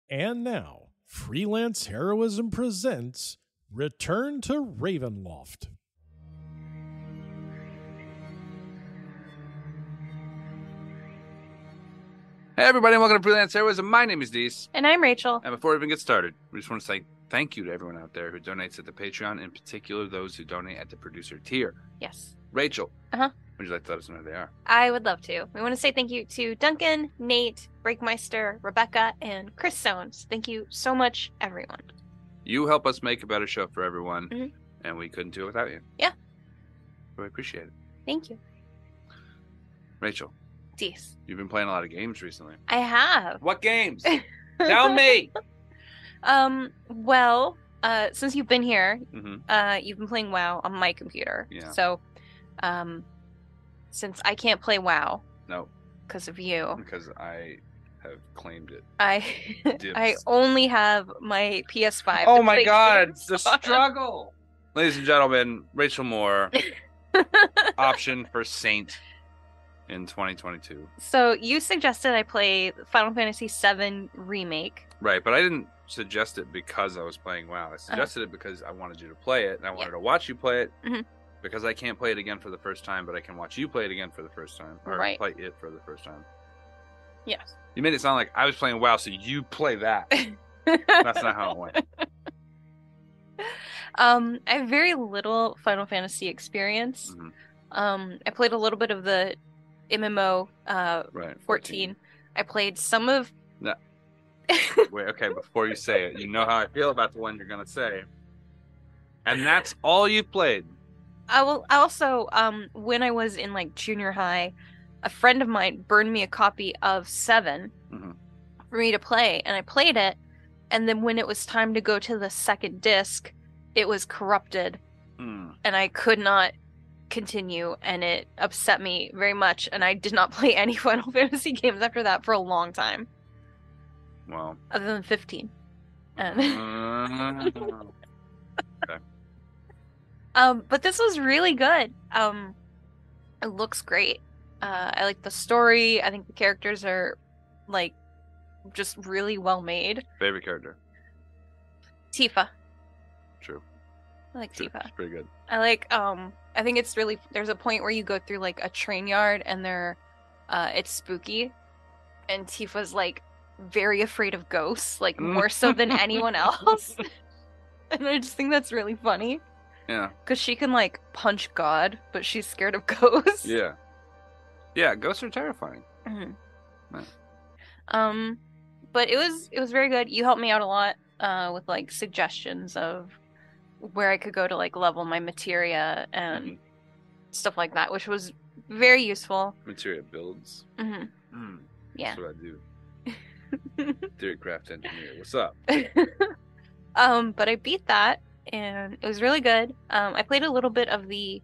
And now, Freelance Heroism presents Return to Ravenloft. Hey everybody, and welcome to Freelance Heroism. My name is Dees. And I'm Rachel. And before we even get started, we just want to say thank you to everyone out there who donates at the Patreon, in particular those who donate at the producer tier. Yes. Rachel, would you like to let us know who they are? I would love to. We want to say thank you to Duncan, Nate, Breakmeister, Rebecca, and Chris Stones. Thank you so much, everyone. You help us make a better show for everyone, and we couldn't do it without you. Yeah. So we appreciate it. Thank you. Rachel. Dees. You've been playing a lot of games recently. I have. What games? Tell me! Well, since you've been here, you've been playing WoW on my computer. Yeah. So, since I can't play WoW. No. Because of you. Because I have claimed it. I only have my PS5. Oh my god, the struggle! Ladies and gentlemen, Rachel Moore, option for Saint in 2022. So you suggested I play Final Fantasy VII Remake. Right, but I didn't suggest it because I was playing WoW. I suggested it because I wanted you to play it, and I wanted to watch you play it, because I can't play it again for the first time, but I can watch you play it again for the first time, or play it for the first time. Yes. You made it sound like I was playing WoW, so you play that. That's not how it went. I have very little Final Fantasy experience. I played a little bit of the MMO 14. I played some of... No. Wait, okay, before you say it, you know how I feel about the one you're going to say. And that's all you've played. I also, when I was in like junior high, a friend of mine burned me a copy of 7 for me to play, and I played it, and then when it was time to go to the second disc, it was corrupted, and I could not continue, and it upset me very much, and I did not play any Final Fantasy games after that for a long time. Well, other than 15. Okay. But this was really good. It looks great. I like the story. I think the characters are like just really well made. Favorite character? Tifa. True. I like Tifa. It's pretty good. I like I think it's really, there's a point where you go through like a train yard and it's spooky, and Tifa's like very afraid of ghosts, like more so than anyone else. And I just think that's really funny. Yeah. Because she can like punch God, but she's scared of ghosts. Yeah. Yeah, ghosts are terrifying. Yeah. But it was very good. You helped me out a lot with like suggestions of where I could go to like level my materia and stuff like that, which was very useful. Materia builds. Yeah. That's what I do. Theory craft engineer. What's up? But I beat that, and it was really good. I played a little bit of the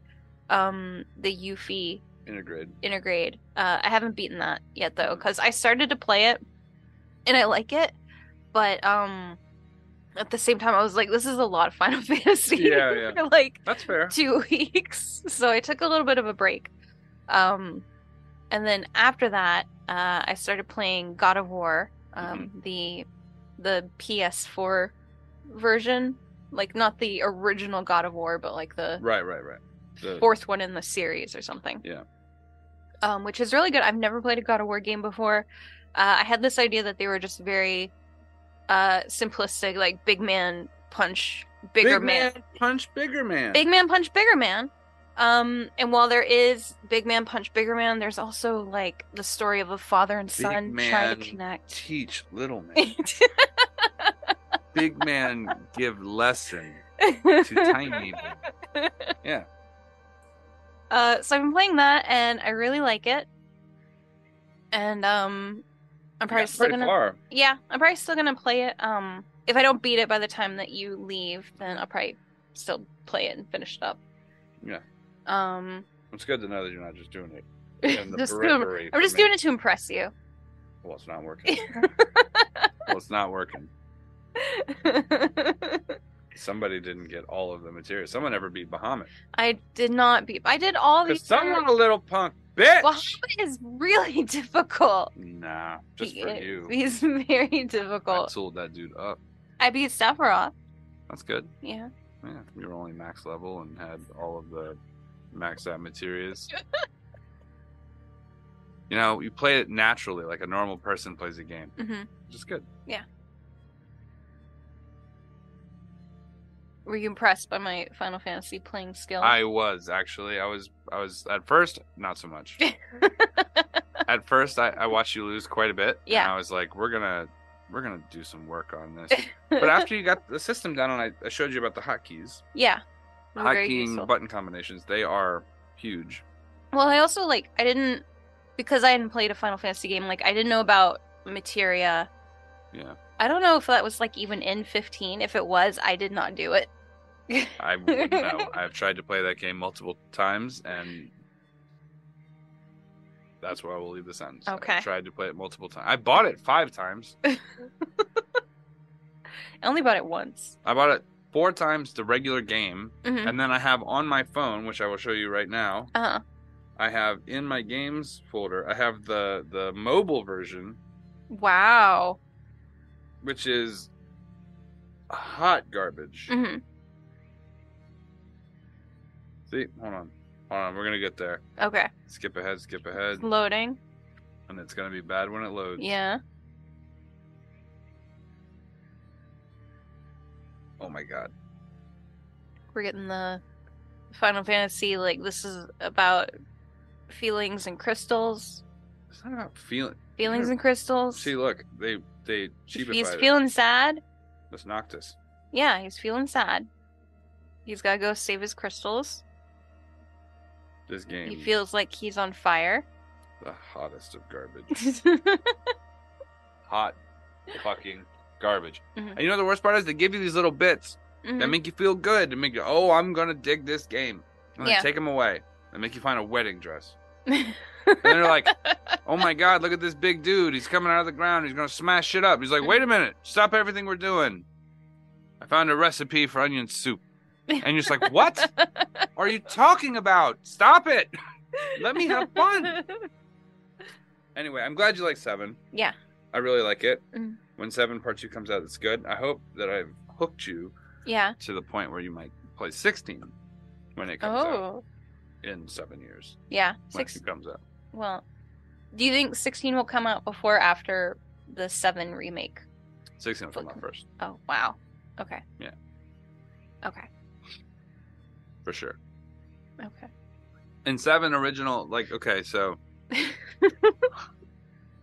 Yuffie Intergrade. I haven't beaten that yet though, because I started to play it, and I like it, but at the same time I was like, this is a lot of Final Fantasy. Yeah. For like that's fair. 2 weeks, so I took a little bit of a break. And then after that, I started playing God of War, the PS4 version, like not the original God of War, but like the right. The fourth one in the series or something. Yeah. Which is really good. I've never played a God of War game before. I had this idea that they were just very simplistic, like big man punch bigger man. Big man punch bigger man. Big man punch bigger man. And while there is big man punch bigger man, there's also like the story of a father and son trying to connect. Teach little man. Big man give lesson to tiny man. Yeah. So I've been playing that, and I really like it. And I'm probably still gonna. Yeah, I'm probably still gonna play it. If I don't beat it by the time that you leave, then I'll probably still play it and finish it up. Yeah. It's good to know that you're not just doing it. I'm just doing it to impress you. Well, it's not working. It's not working. Somebody didn't get all of the material. Someone never beat Bahamut. I did not beat. I did all these. Because someone a little punk bitch! Bahamut is really difficult. Nah, just for you. He's very difficult. I tooled that dude up. I beat Sephiroth. That's good. Yeah. Yeah, you were only max level and had all of the maxed out materials. You know, you play it naturally, like a normal person plays a game. Mm-hmm. Which is good. Yeah. Were you impressed by my Final Fantasy playing skill? I was, actually. I was at first, not so much. At first, I watched you lose quite a bit. Yeah. And I was like, we're gonna do some work on this. But after you got the system down and I showed you about the hotkeys. Yeah. Hotkeying button combinations, they are huge. Well, I also, because I hadn't played a Final Fantasy game, I didn't know about materia. Yeah. I don't know if that was, even in 15. If it was, I did not do it. I wouldn't know. I've tried to play that game multiple times, and that's where I will leave the sentence. Okay. I tried to play it multiple times. I bought it 5 times. I only bought it once. I bought it 4 times the regular game, mm-hmm. and then I have on my phone, which I will show you right now. Uh-huh. I have in my games folder, I have the mobile version. Wow. Which is hot garbage. Mm-hmm. See, hold on, we're gonna get there. Okay. Skip ahead. It's loading. And it's gonna be bad when it loads. Yeah. Oh my god. We're getting the Final Fantasy, this is about feelings and crystals. It's not about feelings and crystals. See, look, they cheapified He's it. feeling sad. That's Noctis. Yeah, he's feeling sad. He's gotta go save his crystals. This game. He feels like he's on fire. The hottest of garbage. Hot fucking garbage. Mm-hmm. And you know the worst part is they give you these little bits that make you feel good and make you, I'm gonna dig this game. And they take them away and make you find a wedding dress. And they're like, oh my god, look at this big dude. He's coming out of the ground. He's gonna smash shit up. He's like, wait a minute, stop everything we're doing. I found a recipe for onion soup. And you're just like, what are you talking about? Stop it. Let me have fun. Anyway, I'm glad you like 7. Yeah. I really like it. Mm. When 7 Part 2 comes out, it's good. I hope that I've hooked you to the point where you might play 16 when it comes out in 7 years. Yeah. When it comes out. Well, do you think 16 will come out before or after the 7 remake? 16 will come out first. Oh, wow. Okay. Yeah. Okay. For sure. Okay. In 7 original, so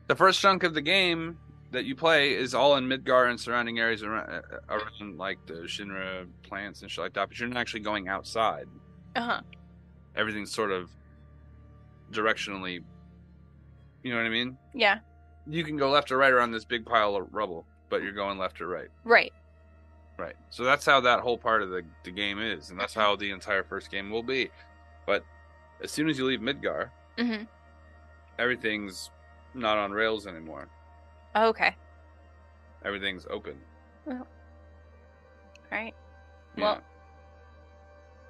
the first chunk of the game that you play is all in Midgar and surrounding areas around the Shinra plants and shit like that, but you're not actually going outside. Uh-huh. Everything's sort of directionally, you know what I mean? Yeah. You can go left or right around this big pile of rubble, but you're going left or right. Right. Right. So that's how that whole part of the game is, and that's how the entire first game will be. But as soon as you leave Midgar, everything's not on rails anymore. Oh, okay. Everything's open. Well, all right. Yeah. Well,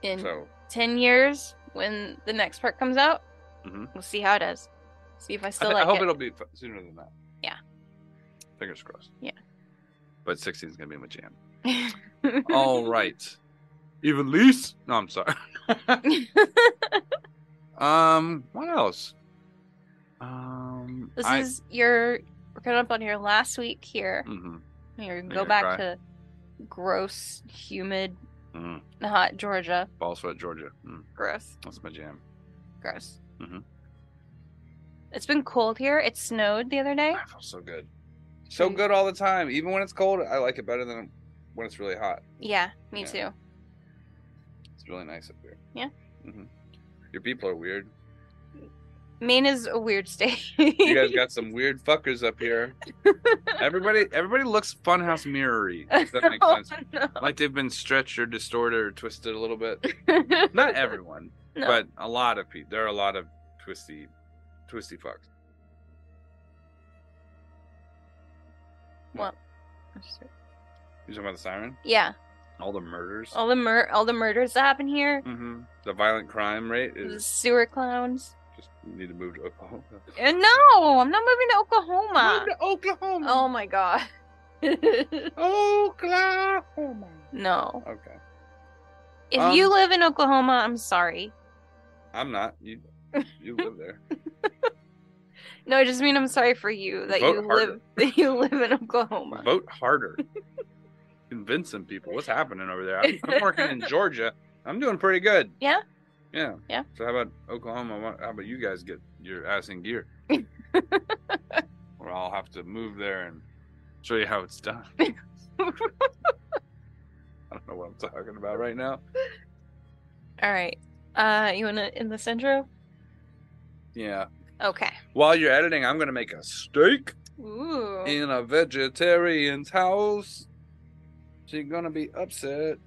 in 10 years, when the next part comes out, we'll see how it is. See if I still like it. I hope it'll be sooner than that. Yeah. Fingers crossed. Yeah. But 16 is going to be my jam. All right. Even least? No, I'm sorry. What else? We're coming up on your last week here. You're going to go back to gross, humid, hot Georgia. Ball sweat, Georgia. Gross. That's my jam. Gross. It's been cold here. It snowed the other day. I feel so good. So good all the time. Even when it's cold, I like it better than when it's really hot. Yeah, me too. It's really nice up here. Yeah. Your people are weird. Maine is a weird state. You guys got some weird fuckers up here. Everybody looks funhouse mirror-y. If that makes sense. No. Like they've been stretched or distorted or twisted a little bit. Not everyone, but a lot of people. There are a lot of twisty fucks. What? You talking about the siren? Yeah. All the murders. All the murders that happen here. The violent crime rate is. The sewer clowns. Just need to move to Oklahoma. No, I'm not moving to Oklahoma. Move to Oklahoma. Oh my god. Oklahoma. No. Okay. If you live in Oklahoma, I'm sorry. I'm not. You live there. No, I just mean I'm sorry for you that you live in Oklahoma. Vote harder. Convincing people. What's happening over there? I'm working in Georgia. I'm doing pretty good. Yeah? Yeah. Yeah. So how about Oklahoma? How about you guys get your ass in gear? Or I'll have to move there and show you how it's done. I don't know what I'm talking about right now. All right. You want to end this intro? Yeah. Okay. While you're editing, I'm going to make a steak. Ooh. In a vegetarian's house. She's going to be upset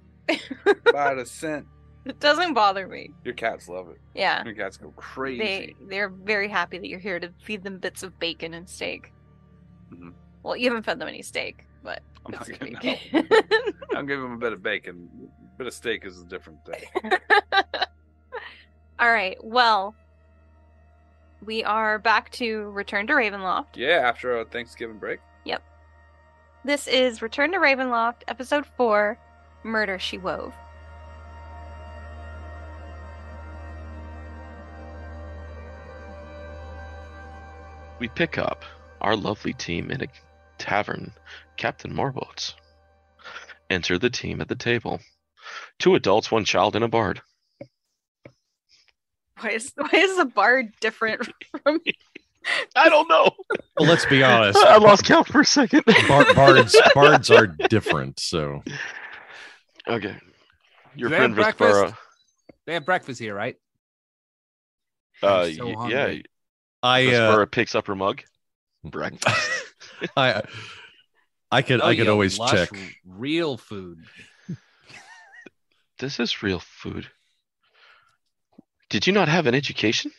by the scent. It doesn't bother me. Your cats love it. Yeah. Your cats go crazy. They're very happy that you're here to feed them bits of bacon and steak. Mm-hmm. Well, you haven't fed them any steak, but I'm not gonna know. I'll give them a bit of bacon. A bit of steak is a different thing. All right. Well, we are back to Return to Ravenloft. Yeah, after a Thanksgiving break. Yep. This is Return to Ravenloft, Episode 4, Murder, She Wove. We pick up our lovely team in a tavern, Captain Marboats. Enter the team at the table. 2 adults, 1 child, and a bard. Why is the bard different from... I don't know. Well, let's be honest. I lost count for a second. Bards are different, so... Okay. Your Do friend they have breakfast? Vespera. They have breakfast here, right? Yeah. Vespera picks up her mug. Breakfast. I could always lush, check. Real food. This is real food. Did you not have an education?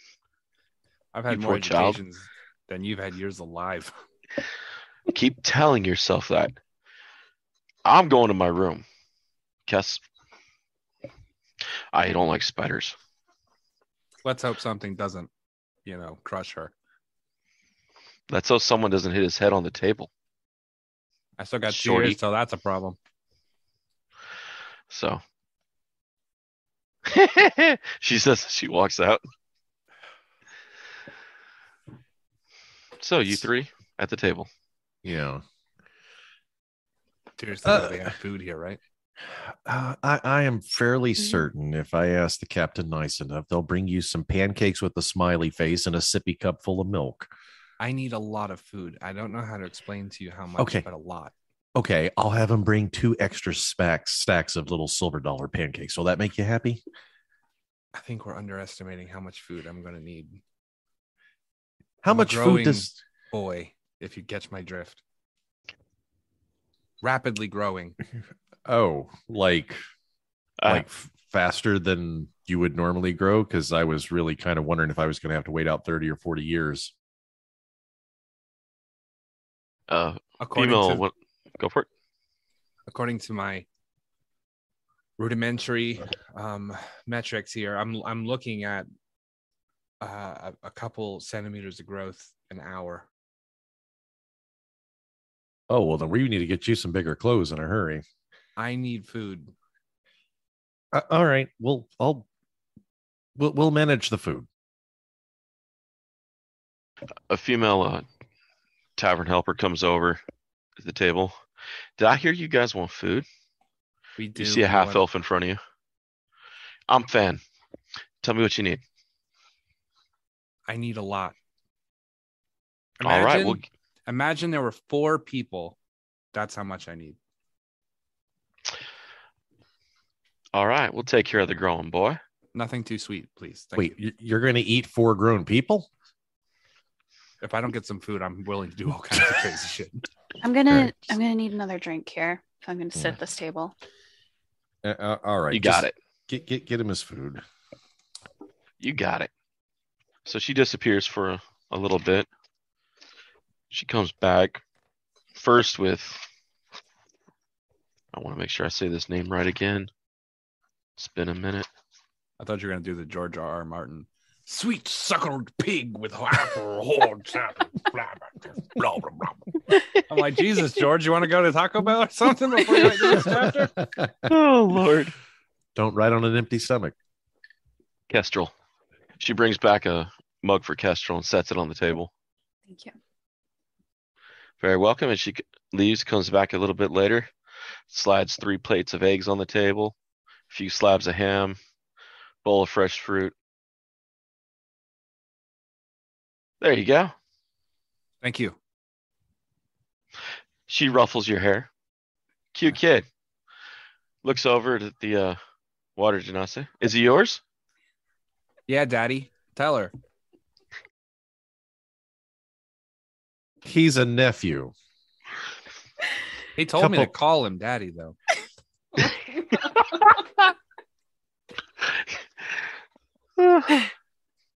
I've had You more poor child. educations than you've had years alive. Keep telling yourself that. I'm going to my room. Kess, I don't like spiders. Let's hope something doesn't, crush her. Let's hope someone doesn't hit his head on the table. I still got Shorty. 2 years, so that's a problem. So she says she walks out. So you 3 at the table. Yeah. Seriously, they have food here, right? I am fairly certain if I ask the captain nice enough, they'll bring you some pancakes with a smiley face and a sippy cup full of milk. I need a lot of food. I don't know how to explain to you how much, Okay. but a lot. Okay, I'll have them bring 2 extra stacks of little silver dollar pancakes. Will that make you happy? I think we're underestimating how much food I'm going to need. How I'm a much food growing does... boy, if you catch my drift. Rapidly growing. Oh, like faster than you would normally grow? Because I was really kind of wondering if I was going to have to wait out 30 or 40 years. Female, go for it. According to my rudimentary metrics here, I'm looking at a couple centimeters of growth an hour. Oh, well, then we need to get you some bigger clothes in a hurry. I need food. All right. We'll manage the food. A female tavern helper comes over to the table. Did I hear you guys want food? We do. You see a half elf in front of you. I'm fan. Tell me what you need. I need a lot. All right. Well, Imagine there were 4 people. That's how much I need. all right. We'll take care of the growing boy. Nothing too sweet, please. Thank Wait, you. you're going to eat 4 grown people? If I don't get some food, I'm willing to do all kinds of crazy shit. I'm gonna need another drink here if I'm gonna sit at this table. All right. You got it. Get him his food. You got it. So she disappears for a little bit. She comes back first with, I want to make sure I say this name right again. It's been a minute. I thought you were going to do the George R.R. Martin Sweet suckled pig with apple horn salad. Blah, blah, blah. I'm like, Jesus, George, you want to go to Taco Bell or something before you write the next chapter? Oh, Lord. Don't write on an empty stomach. Kestrel. She brings back a mug for Kestrel and sets it on the table. Thank you. Very welcome. And she leaves, comes back a little bit later, slides 3 plates of eggs on the table, a few slabs of ham, bowl of fresh fruit. There you go. Thank you. She ruffles your hair. Cute kid. Looks over at the water genasi. Is he yours? Yeah, Daddy. Tell her. He's a nephew. He told me to call him Daddy, though.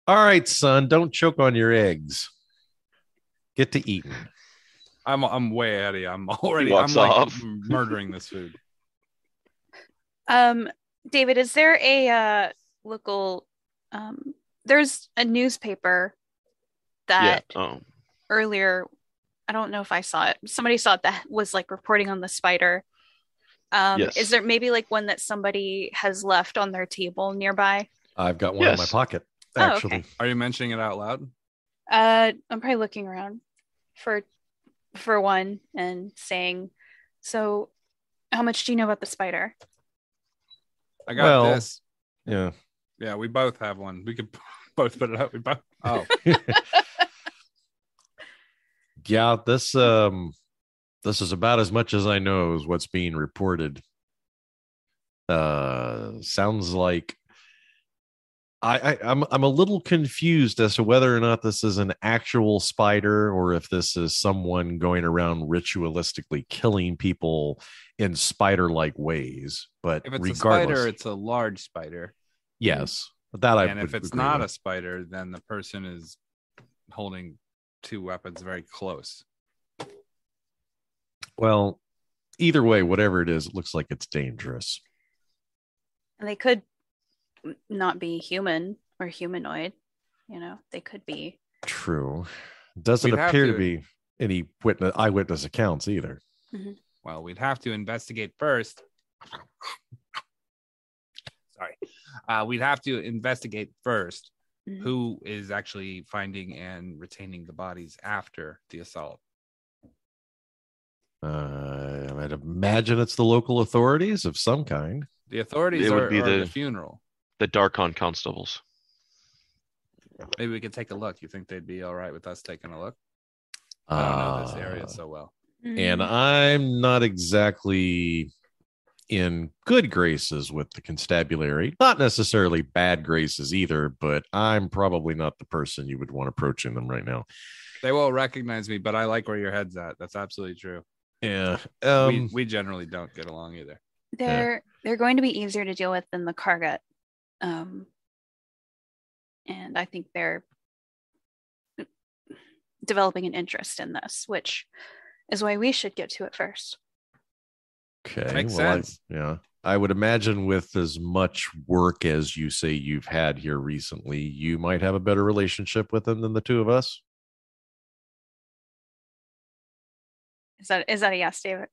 All right, son, don't choke on your eggs. Get to eating. I'm way ahead of you. I'm walks like off. murdering this food. David, is there a local there's a newspaper that earlier, I don't know if I saw it. Somebody saw it that was like reporting on the spider. Yes. Is there maybe like one that somebody has left on their table nearby? I've got one in my pocket, actually. Okay. Are you mentioning it out loud? I'm probably looking around for one and saying, so how much do you know about the spider? I got this. Yeah. Yeah, we both have one. We could both put it up. We both. Oh. Yeah, this is about as much as I know is what's being reported. Sounds like I'm a little confused as to whether or not this is an actual spider or if this is someone going around ritualistically killing people in spider-like ways. But if it's regardless, a spider, it's a large spider. Yes, that I. And if it's not a spider, then the person is holding 2 weapons very close. Well, either way, whatever it is, it looks like it's dangerous. And they could not be human or humanoid. You know, they could be. True. Doesn't appear to be any eyewitness accounts either. Mm-hmm. Well, we'd have to investigate first. Sorry. We'd have to investigate first who is actually finding and retaining the bodies after the assault. I'd imagine it's the local authorities of some kind. The authorities are the funeral. The Darkon constables. Maybe we could take a look. You think they'd be all right with us taking a look? I don't know this area so well. And I'm not exactly in good graces with the constabulary. Not necessarily bad graces either, but I'm probably not the person you would want approaching them right now. They will recognize me, but I like where your head's at. That's absolutely true. Yeah. We generally don't get along either. They're going to be easier to deal with than the Kargat. And I think they're developing an interest in this, which is why we should get to it first. Okay. Makes sense. I would imagine with as much work as you say you've had here recently, you might have a better relationship with them than the two of us. Is that a yes, David?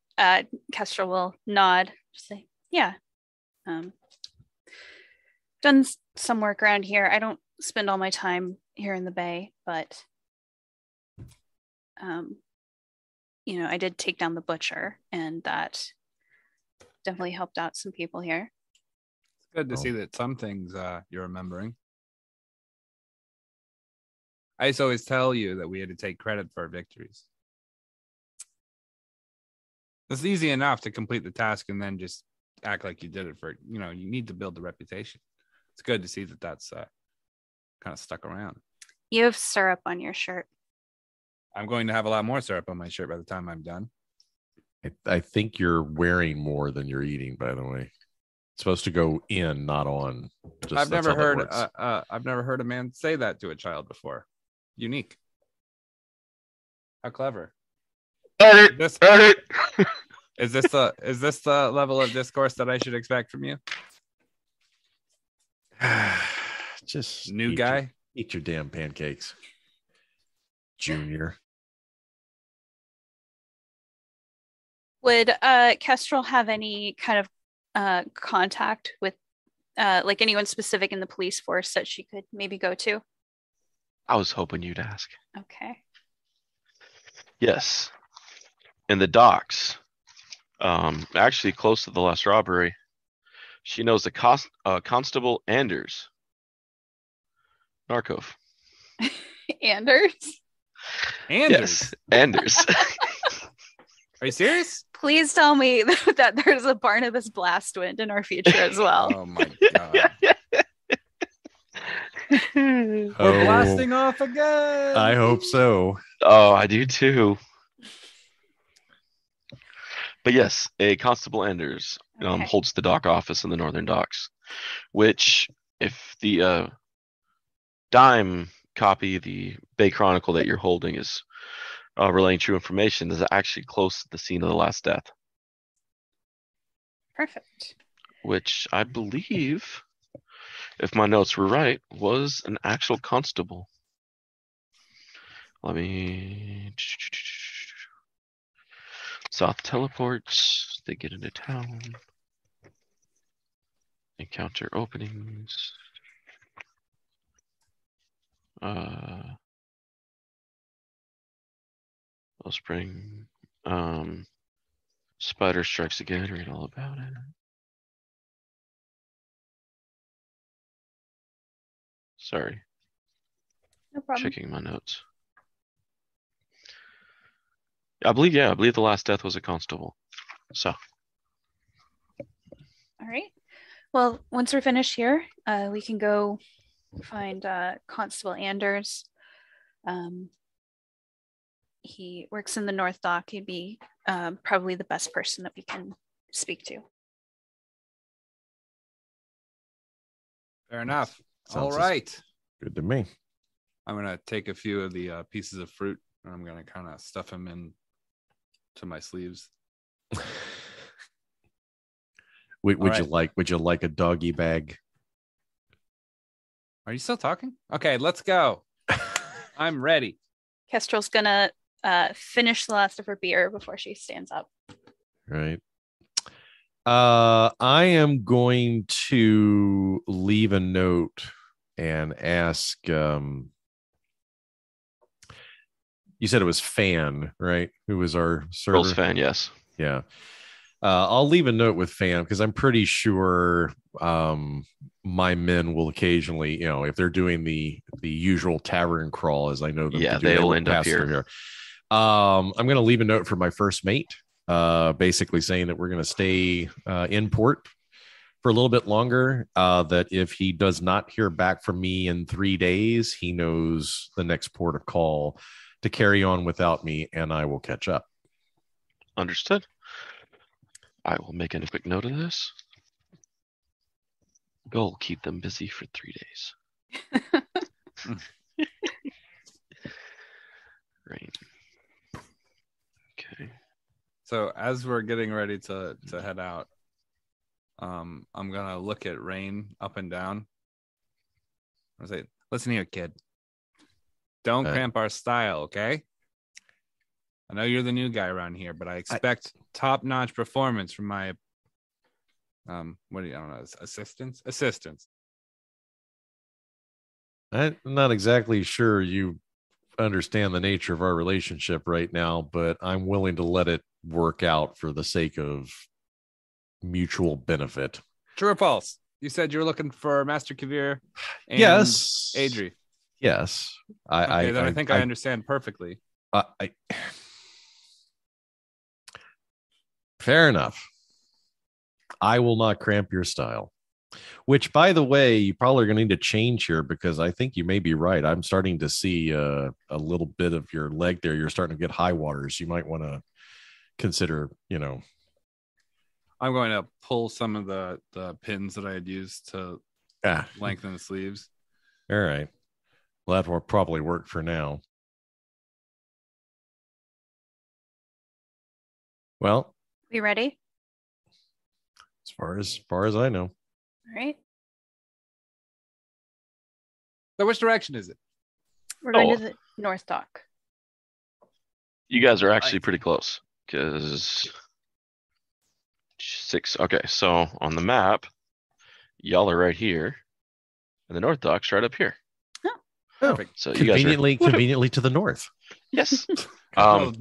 Kestrel will nod. Just say, yeah. Done some work around here. I don't spend all my time here in the Bay, but I did take down the butcher, and that definitely helped out some people here. It's good to see that some things you're remembering. I used to always tell you that we had to take credit for our victories. It's easy enough to complete the task and then just act like you did it for, you need to build the reputation. It's good to see that that's kind of stuck around. You have syrup on your shirt. I'm going to have a lot more syrup on my shirt by the time I'm done. I think you're wearing more than you're eating, by the way. It's supposed to go in, not on. I've never heard a man say that to a child before. Unique. How clever. Is this the level of discourse that I should expect from you? Just new guy. Eat your damn pancakes, Junior. Would Kestrel have any kind of contact with like anyone specific in the police force that she could maybe go to? I was hoping you'd ask. Okay. Yes. In the docks, actually close to the last robbery, she knows the Constable Anders. Narkov. Anders? Yes, Anders. Are you serious? Please tell me that there's a Barnabas Blastwind in our future as well. Oh my god. We're blasting off again. I hope so. Oh, I do too. But yes, a Constable Anders holds the dock office in the Northern Docks, which, if the dime copy, the Bay Chronicle that you're holding is relaying true information, is actually close to the scene of the last death. Perfect. Which I believe, if my notes were right, was an actual constable. Let me... South teleports. They get into town. Encounter openings. Wellspring. Spider strikes again. Read all about it. Sorry. No problem. Checking my notes. I believe the last death was a constable. So. All right. Well, once we're finished here, we can go find Constable Anders. He works in the North Dock. He'd be probably the best person that we can speak to. Fair enough. All right. Good to me. I'm going to take a few of the pieces of fruit and I'm going to kind of stuff them in to my sleeves. Would you like a doggy bag? Are you still talking? Okay, let's go. I'm ready. Kestrel's gonna finish the last of her beer before she stands up. Right. I am going to leave a note and ask. You said it was Fan, right? Who was our server? Girls Fan, yes. Yeah. I'll leave a note with Fan because I'm pretty sure my men will occasionally, if they're doing the usual tavern crawl, as I know them to do, they'll end up here. I'm going to leave a note for my first mate, basically saying that we're going to stay in port for a little bit longer, that if he does not hear back from me in 3 days, he knows the next port of call to carry on without me, and I will catch up. Understood. I will make a quick note of this. Goal, keep them busy for 3 days. Rain. Okay. So as we're getting ready to head out, I'm gonna look at Rain up and down. I say, listen here, kid. Don't cramp our style, okay? I know you're the new guy around here, but I expect top-notch performance from my assistants. I'm not exactly sure you understand the nature of our relationship right now, but I'm willing to let it work out for the sake of mutual benefit. True or false? You said you were looking for Master Kavir and yes. Adri. Yes. I think I understand perfectly. Fair enough. I will not cramp your style. Which, by the way, you probably are going to need to change here because I think you may be right. I'm starting to see a little bit of your leg there. You're starting to get high waters. You might want to consider, I'm going to pull some of the pins that I had used to lengthen the sleeves. All right. Well, that will probably work for now. Well, we ready? As far as I know. All right. So which direction is it? We're going to the North Dock. You guys are actually pretty close. Because 6. Okay, so on the map, y'all are right here. And the North Dock's right up here. Oh. Perfect. So conveniently to the north. Yes. I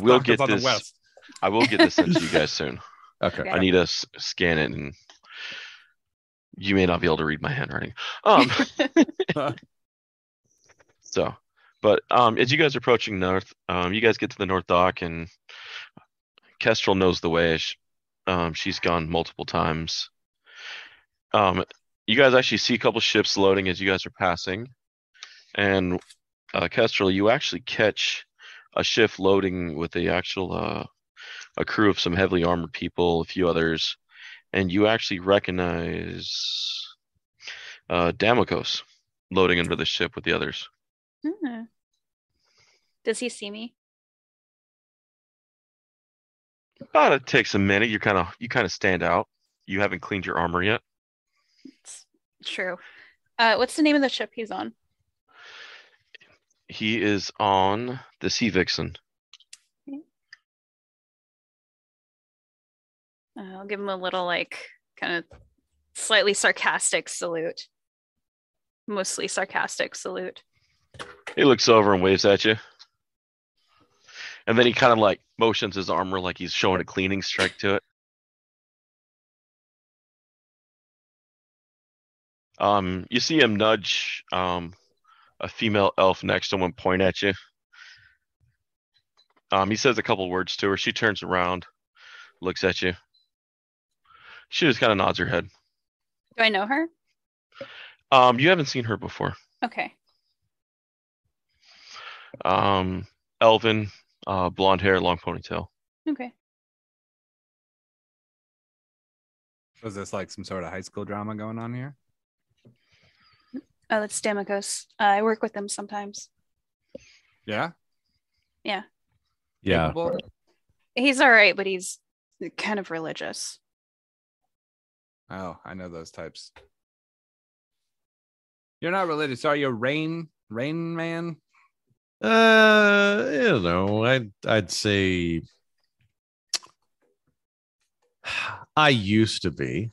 will get this. West. I will get this into you guys soon. Okay. I need to scan it, and you may not be able to read my handwriting. So, but as you guys are approaching north, you guys get to the North Dock, and Kestrel knows the way. She's gone multiple times. You guys actually see a couple ships loading as you guys are passing, and Kestrel, you actually catch a ship loading with a crew of some heavily armored people, a few others, and you actually recognize Damokos loading into the ship with the others. Does he see me? But it takes a minute. You kind of stand out. You haven't cleaned your armor yet. It's true. What's the name of the ship he's on? He is on the Sea Vixen. I'll give him a little, kind of slightly sarcastic salute. Mostly sarcastic salute. He looks over and waves at you. And then he kind of motions his armor like he's showing a cleaning strike to it. You see him nudge a female elf next to him and point at you. He says a couple words to her. She turns around, looks at you. She just kind of nods her head. Do I know her? You haven't seen her before. Okay. Elven, blonde hair, long ponytail. Okay. Was this some sort of high school drama going on here? Oh, that's Damokos. I work with him sometimes. Yeah? Yeah. Yeah. Capable? He's all right, but he's kind of religious. Oh, I know those types. You're not religious, are you? Rain man? I'd say I used to be.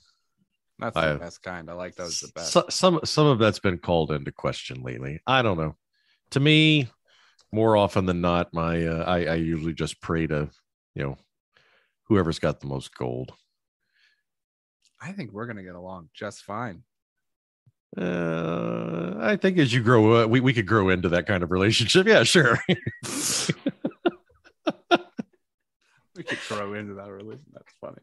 That's the best kind. I like those the best. Some of that's been called into question lately. I don't know. To me, more often than not, I usually just pray to, whoever's got the most gold. I think we're gonna get along just fine. I think as you grow up, we could grow into that kind of relationship. Yeah, sure. We could grow into that relationship. That's funny.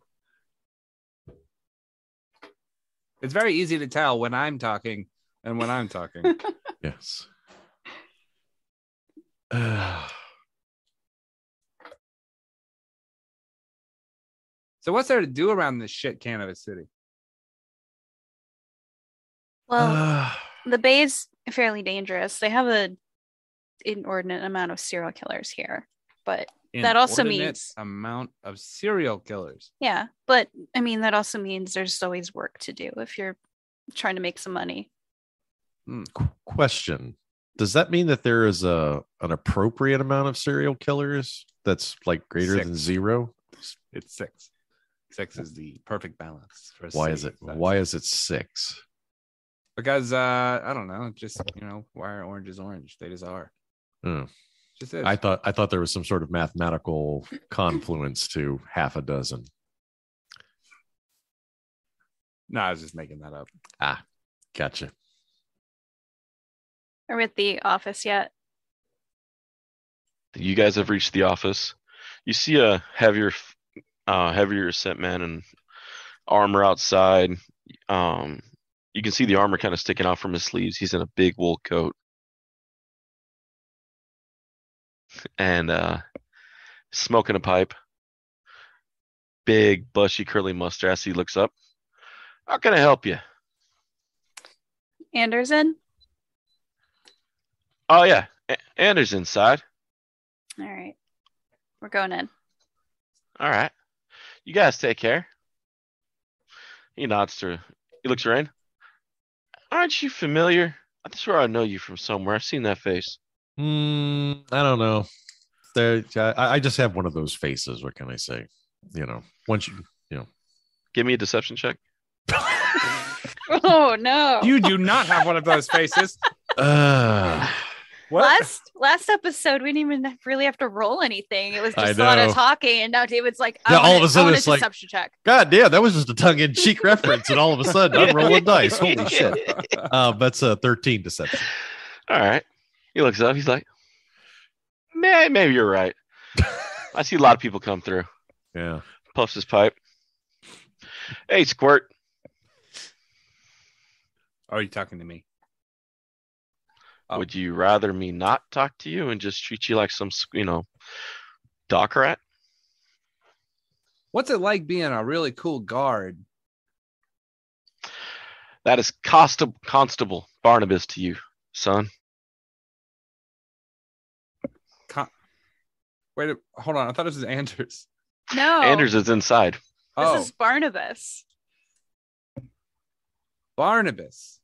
It's very easy to tell when I'm talking and when I'm talking. Yes. So what's there to do around this shit can of a city? Well, the bay's fairly dangerous. They have an inordinate amount of serial killers here, but that also means amount of serial killers. Yeah, but I mean that also means there's always work to do if you're trying to make some money. Question: does that mean that there is an appropriate amount of serial killers that's greater 6. than 0? It's 6. 6 is the perfect balance for a Why city. Why is it 6? Because I don't know, just why are oranges orange? They just are. Just is. I thought there was some sort of mathematical confluence to half a dozen. No, I was just making that up. Gotcha. Are we at the office yet? You guys have reached the office. You see a heavier set man in armor outside. You can see the armor kind of sticking out from his sleeves. He's in a big wool coat. And smoking a pipe. Big, bushy, curly mustache. He looks up. How can I help you? Anderson? Oh, yeah. Anders inside. All right. We're going in. All right. You guys take care. He nods to her. He looks around. Aren't you familiar I'm sure I know you from somewhere. I've seen that face. I don't know. I just have one of those faces. What can I say? Once you. Give me a deception check. Oh no! You do not have one of those faces. What? Last episode, we didn't even really have to roll anything. It was just a lot of talking, and now David's like, all of a sudden it's like, deception check. God damn, that was just a tongue-in-cheek reference, and all of a sudden I'm rolling dice. Holy shit! That's a 13 deception. All right. He looks up. He's like, maybe you're right. I see a lot of people come through. Yeah. Puffs his pipe. Hey, Squirt. Are you talking to me? Would you rather me not talk to you and just treat you like some, dock rat? What's it like being a really cool guard? That is Constable Barnabas to you, son. Wait, hold on. I thought this was Anders. No. Anders is inside. This is Barnabas. Barnabas.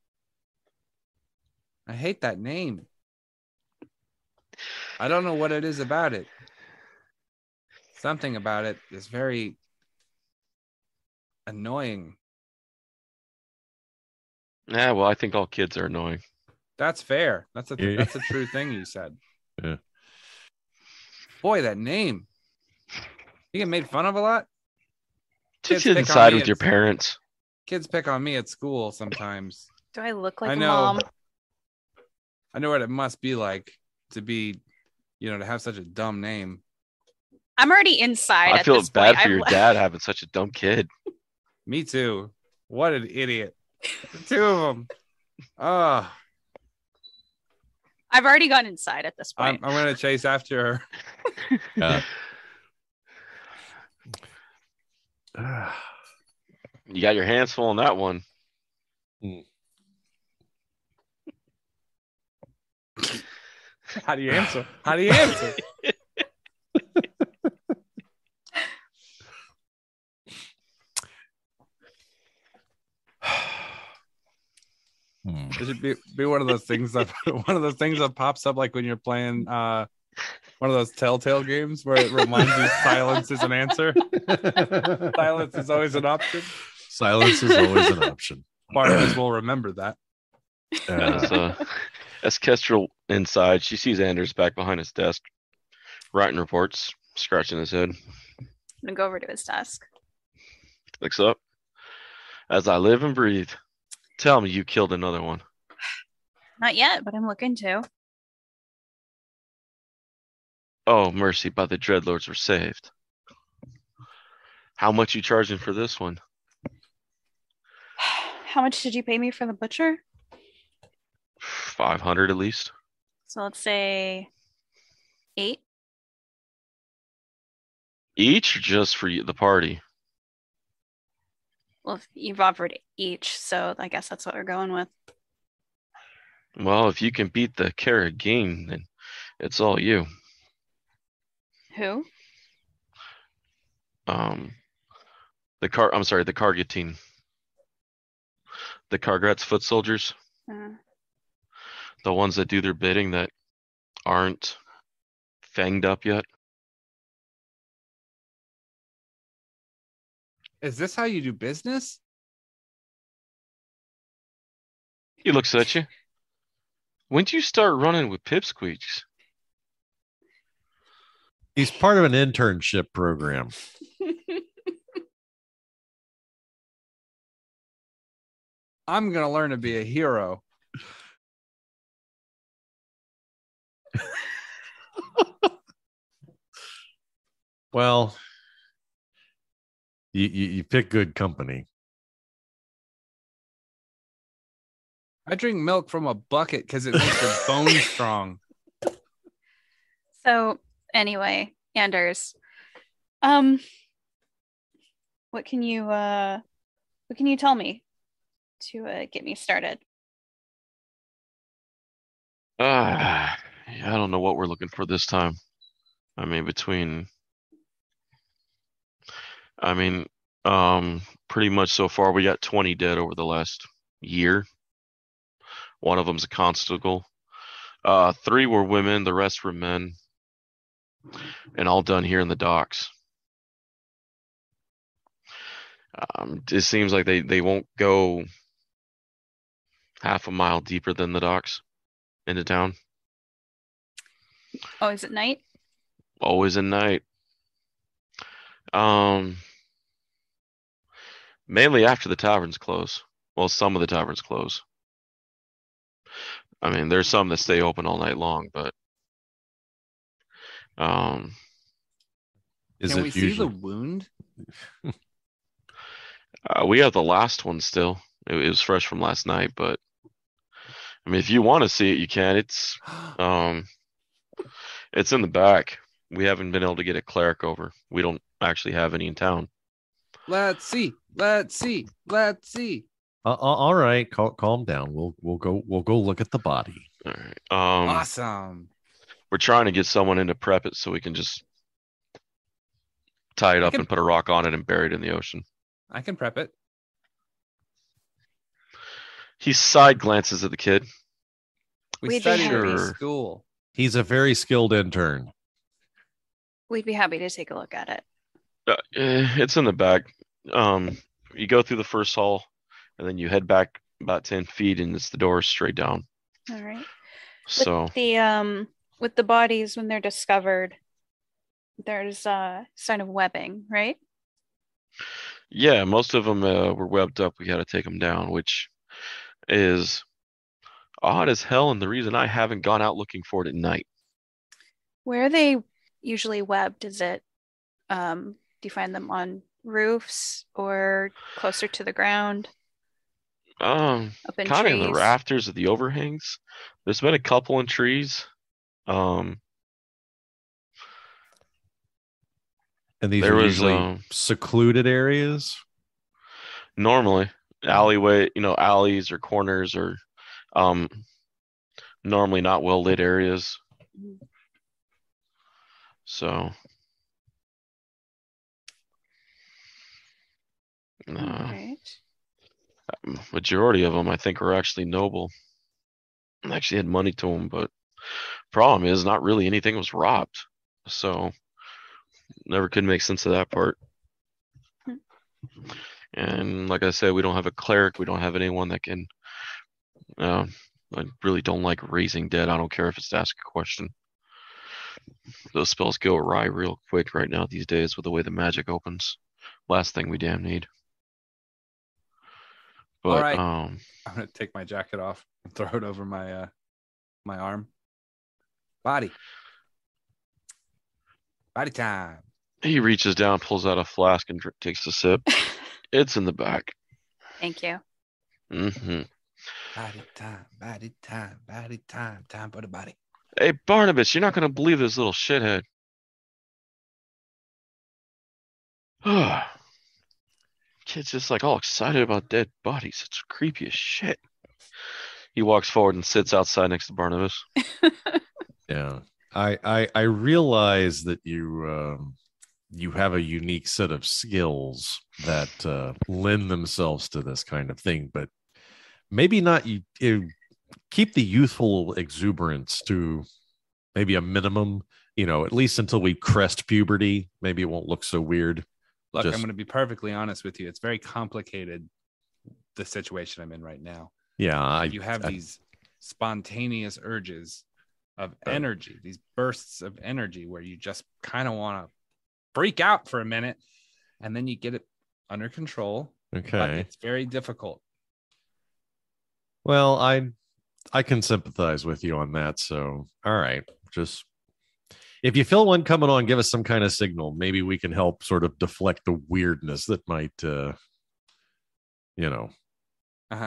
I hate that name. I don't know what it is about it. Something about it is very annoying. Yeah, well, I think all kids are annoying. That's fair. That's a true thing you said. Yeah. Boy, that name. You get made fun of a lot? Just inside with your parents. Kids pick on me at school sometimes. Do I look like a mom? I know what it must be like to be, to have such a dumb name. I'm already inside. I feel bad for your dad having such a dumb kid. Me too. What an idiot. The two of them. Oh. I've already gone inside at this point. I'm going to chase after her. You got your hands full on that one. How do you answer? It should be one of those things that pops up like when you're playing one of those Telltale games where it reminds you silence is an answer. Silence is always an option. Silence is always an option. Barnabas will remember that. As Kestrel inside, she sees Anders back behind his desk, writing reports, scratching his head. I'm gonna go over to his desk. Looks up. As I live and breathe, tell me you killed another one. Not yet, but I'm looking to. Oh, mercy, by the Dreadlords were saved. How much you charging for this one? How much did you pay me for the butcher? 500 at least. So let's say 8. Each or just for the party? Well, you've offered each, so I guess that's what we're going with. Well, if you can beat the Carrageen, then it's all you. Who? The Kargatine. The Kargrat's foot soldiers. The ones that do their bidding that aren't fanged up yet. Is this how you do business? He looks at you. When'd you start running with pipsqueaks? He's part of an internship program. I'm going to learn to be a hero. Well, you pick good company. I drink milk from a bucket because it makes your bones strong. So anyway, Anders, what can you tell me to get me started? I don't know what we're looking for this time. Pretty much so far we got 20 dead over the last year. One of them's a constable. 3 were women, the rest were men. And all done here in the docks. It seems like they won't go half a mile deeper than the docks into town. Oh, is it night? Always at night. Mainly after the taverns close. Well, some of the taverns close. I mean, there's some that stay open all night long, but Can we see the wound? We have the last one still. It was fresh from last night, but I mean, if you want to see it, you can. It's in the back. We haven't been able to get a cleric over. We don't actually have any in town. Let's see. All right, calm down. We'll go look at the body. All right. Awesome. We're trying to get someone in to prep it so we can just tie it up and put a rock on it and bury it in the ocean. I can prep it. He side glances at the kid. We studied at school. He's a very skilled intern. We'd be happy to take a look at it. It's in the back. You go through the first hall, and then you head back about 10 feet, and it's the door straight down. All right. So with the bodies when they're discovered, there's a sign of webbing, right? Yeah, most of them were webbed up. We had to take them down, which is odd as hell, and the reason I haven't gone out looking for it at night. Where are they usually webbed? Is it do you find them on roofs or closer to the ground? Kind of in the rafters of the overhangs. There's been a couple in trees. And these are usually secluded areas? Normally. Alleys or corners or normally not well lit areas. So right. Majority of them I think were actually noble and actually had money to them, but problem is not really anything was robbed, so never could make sense of that part. And like I said, we don't have a cleric, we don't have anyone that can I really don't like raising dead. I don't care if it's to ask a question. Those spells go awry real quick right now these days with the way the magic opens. Last thing we damn need. But all right. I'm gonna take my jacket off and throw it over my my arm. Body time. He reaches down, pulls out a flask, and takes a sip. It's in the back. Thank you. Mm-hmm. Body time. Time for the body. Hey, Barnabas, you're not gonna believe this little shithead. Kid's just like all excited about dead bodies. It's creepy as shit. He walks forward and sits outside next to Barnabas. Yeah. I realize that you have a unique set of skills that lend themselves to this kind of thing, but maybe not. You keep the youthful exuberance to maybe a minimum, at least until we crest puberty. Maybe it won't look so weird. Look, I'm going to be perfectly honest with you. It's very complicated, the situation I'm in right now. Yeah. You have these spontaneous urges of energy, these bursts of energy where you just kind of want to freak out for a minute, and then you get it under control. Okay. But it's very difficult. Well, I can sympathize with you on that. So, all right. Just if you feel one coming on, give us some kind of signal. Maybe we can help sort of deflect the weirdness that might,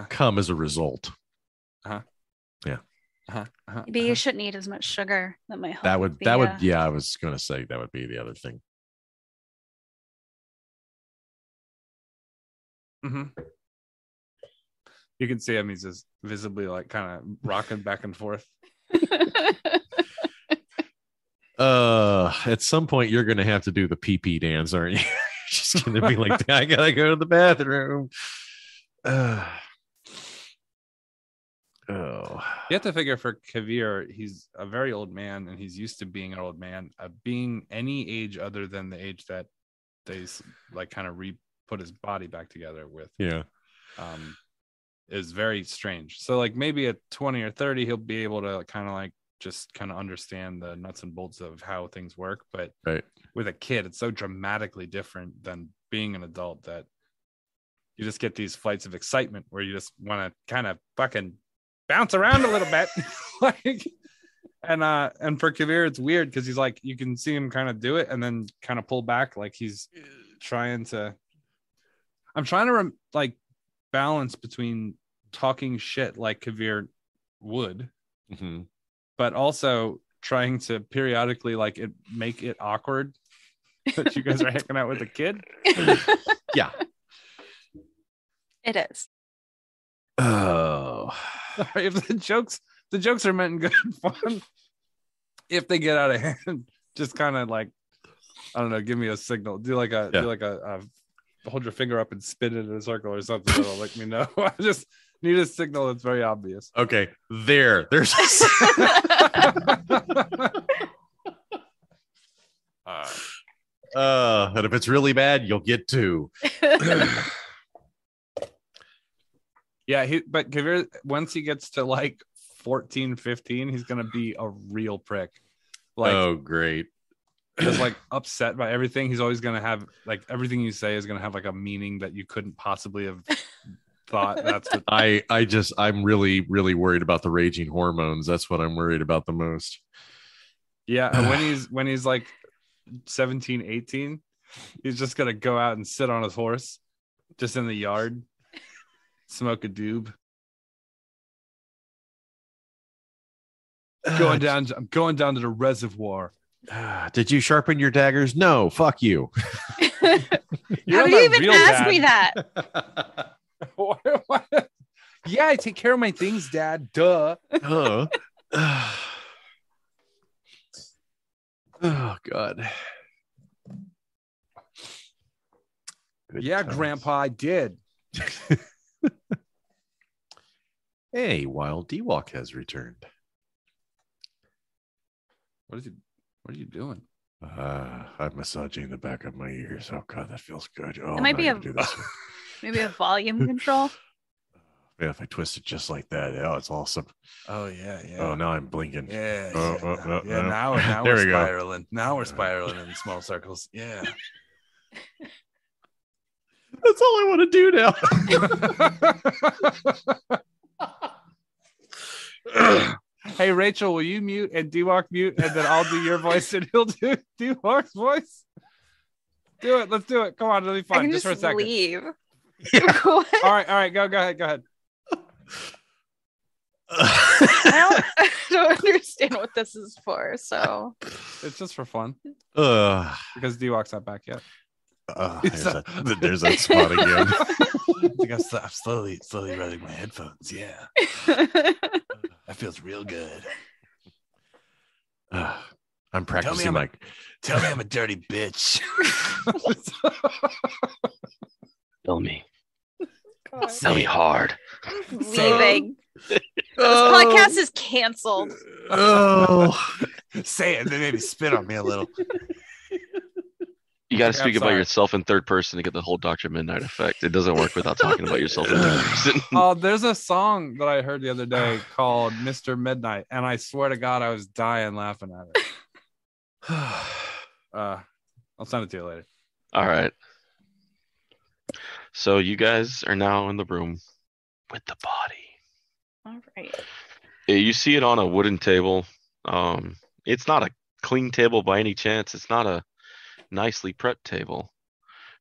come as a result. Yeah. Maybe you shouldn't eat as much sugar. That might help. Yeah, I was going to say that would be the other thing. Mm-hmm. You can see him. He's just visibly like kind of rocking back and forth. At some point you're going to have to do the pee-pee dance, aren't you? Just going to be like, I got to go to the bathroom. Oh, you have to figure for Kavir, he's a very old man, and he's used to being an old man. Being any age other than the age that they like kind of put his body back together with. Yeah. Is very strange. So like maybe at 20 or 30, he'll be able to kind of like just kind of understand the nuts and bolts of how things work. But with a kid, it's so dramatically different than being an adult that you just get these flights of excitement where you just want to kind of fucking bounce around a little bit. Like, and for Kavir, it's weird because he's like, you can see him kind of do it and then kind of pull back. Like he's trying to, I'm trying to like balance between talking shit like Kavir would, but also trying to periodically like make it awkward that you guys are hanging out with a kid. Yeah, it is. Oh, if the jokes are meant in good fun, if they get out of hand, just kind of like, I don't know, give me a signal. Do like a hold your finger up and spin it in a circle or something that'll let me know. I just need a signal that's very obvious. Okay, there's and if it's really bad, you'll get two. Yeah, but Kavir, once he gets to like 14, 15, he's gonna be a real prick. Like, oh, great. Just like upset by everything. He's always gonna have like everything you say is gonna have like a meaning that you couldn't possibly have thought. That's what I'm really, really worried about the raging hormones. That's what I'm worried about the most. Yeah, when he's like 17, 18, he's just gonna go out and sit on his horse just in the yard, smoke a doob. I'm going down to the reservoir. Did you sharpen your daggers? No, fuck you. How do you even ask me that? What? Yeah, I take care of my things, Dad. Duh. Oh, God. Good times. Grandpa, I did. Hey, Wild D-Walk has returned. What are you doing? I'm massaging the back of my ears. Oh God, that feels good. Oh, it might be maybe a volume control. Yeah, if I twist it just like that, it's awesome. Oh yeah. Oh, now I'm blinking. Yeah. Now we're spiraling. Now we're spiraling in small circles. Yeah. That's all I want to do now. Hey, Rachel, will you mute and D-Walk mute, and then I'll do your voice and he'll do D-Walk's voice? Do it. Let's do it. Come on, it'll be fun. I can just for a second. Leave. All right. Go ahead. I don't understand what this is for, so it's just for fun. Because D-Walk's not back yet. There's that spot again. I think I'm slowly running my headphones. Yeah. That feels real good. I'm practicing Tell me I'm a dirty bitch. Tell me. Tell me hard. Leaving. This podcast is canceled. Oh. Say it, then maybe spit on me a little. You got to speak about yourself in third person to get the whole Dr. Midnight effect. It doesn't work without talking about yourself in third person. Oh, there's a song that I heard the other day called Mr. Midnight, and I swear to God, I was dying laughing at it. I'll send it to you later. All right. So you guys are now in the room with the body. All right. You see it on a wooden table. It's not a clean table by any chance. It's not a nicely prepped table.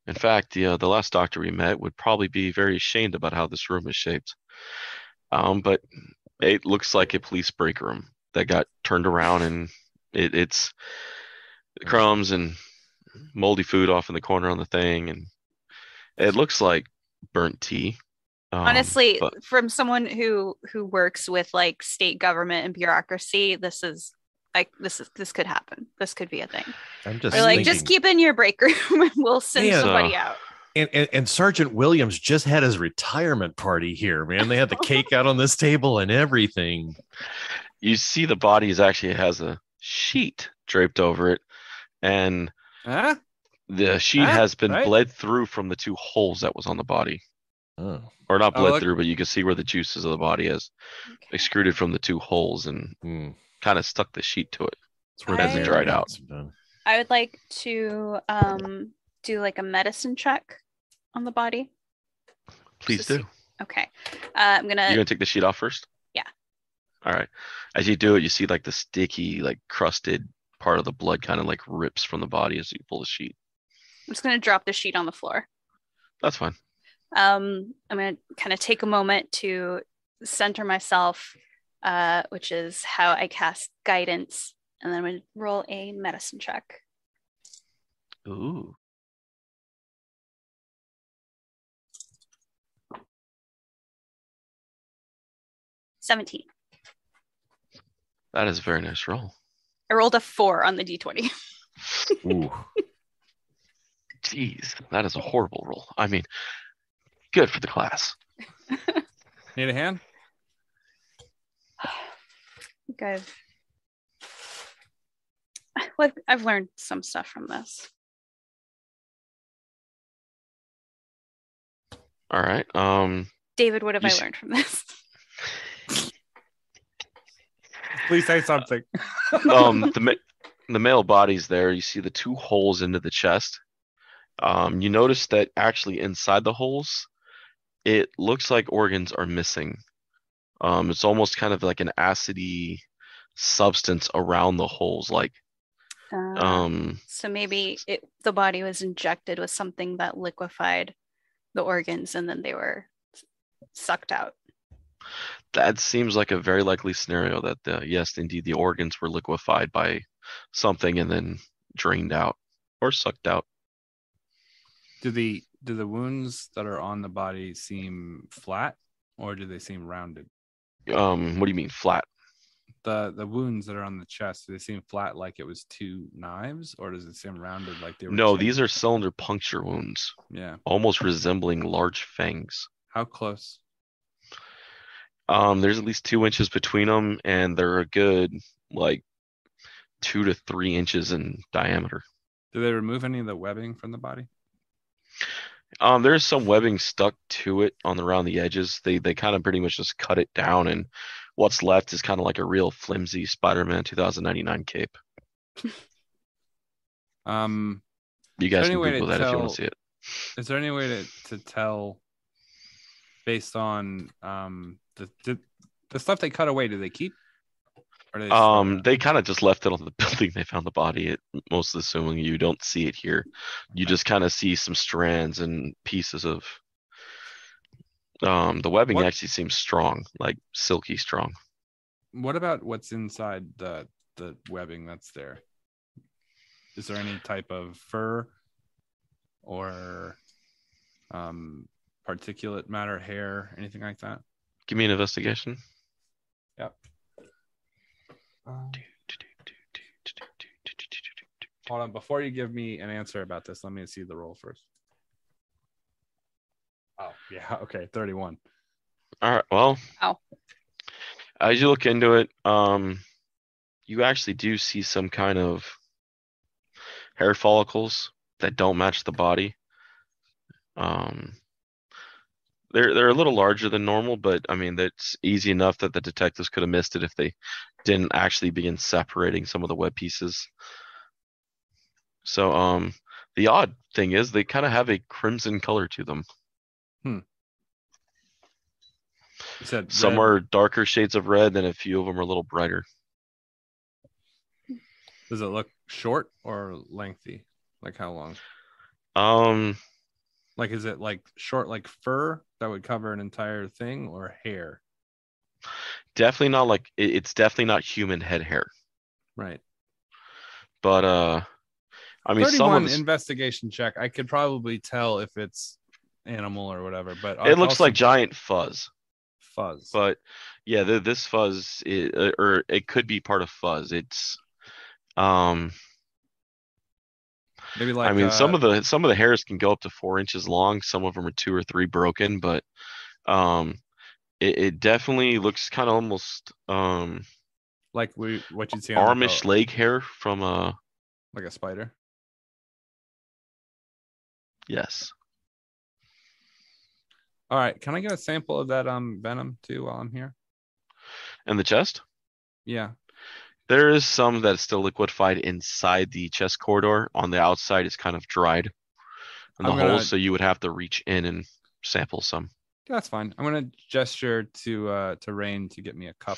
In fact, the last doctor we met would probably be very ashamed about how this room is shaped. But it looks like a police break room that got turned around, and it's crumbs and moldy food off in the corner on the thing, and it looks like burnt tea. Honestly, from someone who works with like state government and bureaucracy, this could happen. This could be a thing. I'm just just keep in your break room and we'll send somebody out. And Sergeant Williams just had his retirement party here, man. They had the cake out on this table and everything. You see the body actually has a sheet draped over it, and the sheet has been bled through from the 2 holes that was on the body. Oh. Or not bled through, but you can see where the juices of the body has extruded from the 2 holes and kind of stuck the sheet to it. That's where it dried out. I would like to do like a medicine check on the body. Please do. Okay. You're gonna take the sheet off first? Yeah. All right. As you do it, you see like the sticky, like crusted part of the blood kind of like rips from the body as you pull the sheet. I'm just gonna drop the sheet on the floor. That's fine. I'm gonna kind of take a moment to center myself, which is how I cast guidance, and then I'm gonna roll a medicine check. Ooh. $17. That is a very nice roll. I rolled a 4 on the D20. Ooh. Jeez, that is a horrible roll. I mean, good for the class. Need a hand? Okay. Well, I've learned some stuff from this. All right. David, what have I learned from this? Please say something. The male body's there. You see the 2 holes into the chest. You notice that actually inside the holes, it looks like organs are missing. It's almost kind of like an acidy substance around the holes, like. So maybe the body was injected with something that liquefied the organs, and then they were sucked out. That seems like a very likely scenario that yes, indeed, the organs were liquefied by something and then drained out or sucked out. Do the wounds that are on the body seem flat, or do they seem rounded? What do you mean flat? The wounds that are on the chest, do they seem flat like it was 2 knives, or does it seem rounded like they were? No, these are cylinder puncture wounds. Yeah, almost resembling large fangs. How close? There's at least 2 inches between them, and they're a good like 2 to 3 inches in diameter. Do they remove any of the webbing from the body? There's some webbing stuck to it around the edges. They kind of pretty much just cut it down, and what's left is kind of like a real flimsy Spider-Man 2099 cape. You guys can Google that if you want to see it. Is there any way to tell based on the stuff they cut away? Do they keep? They kind of just left it on the building they found the body at. Most assuming you don't see it here. You just kind of see some strands and pieces of the webbing. Actually seems strong, like silky strong. What about what's inside the webbing that's there? Is there any type of fur or particulate matter, hair, anything like that? Give me an investigation. Yep. Hold on, before you give me an answer about this, let me see the roll first. Oh, yeah, okay, 31. All right, well, as you look into it, you actually do see some kind of hair follicles that don't match the body. They're a little larger than normal, but I mean that's easy enough that the detectives could have missed it if they didn't actually begin separating some of the web pieces. So the odd thing is they kind of have a crimson color to them. You said some are darker shades of red, and a few of them are a little brighter. Does it look short or lengthy? Like how long? Like, is it like short, like fur that would cover an entire thing, or hair? Definitely not like it's definitely not human head hair. Right. But I mean, 31 investigation check. I could probably tell if it's animal or whatever, but it looks like giant fuzz. Fuzz. But yeah, this fuzz or it could be part of fuzz. It's Maybe like I mean, some of the hairs can go up to 4 inches long. Some of them are 2 or 3 broken, but it definitely looks kind of almost like what you'd see on armish leg hair from like a spider. Yes. All right, can I get a sample of that venom too while I'm here? And the chest? Yeah. There is some that's still liquefied inside the chest corridor. On the outside, it's kind of dried in the holes, so you would have to reach in and sample some. That's fine. I'm gonna gesture to Rain to get me a cup.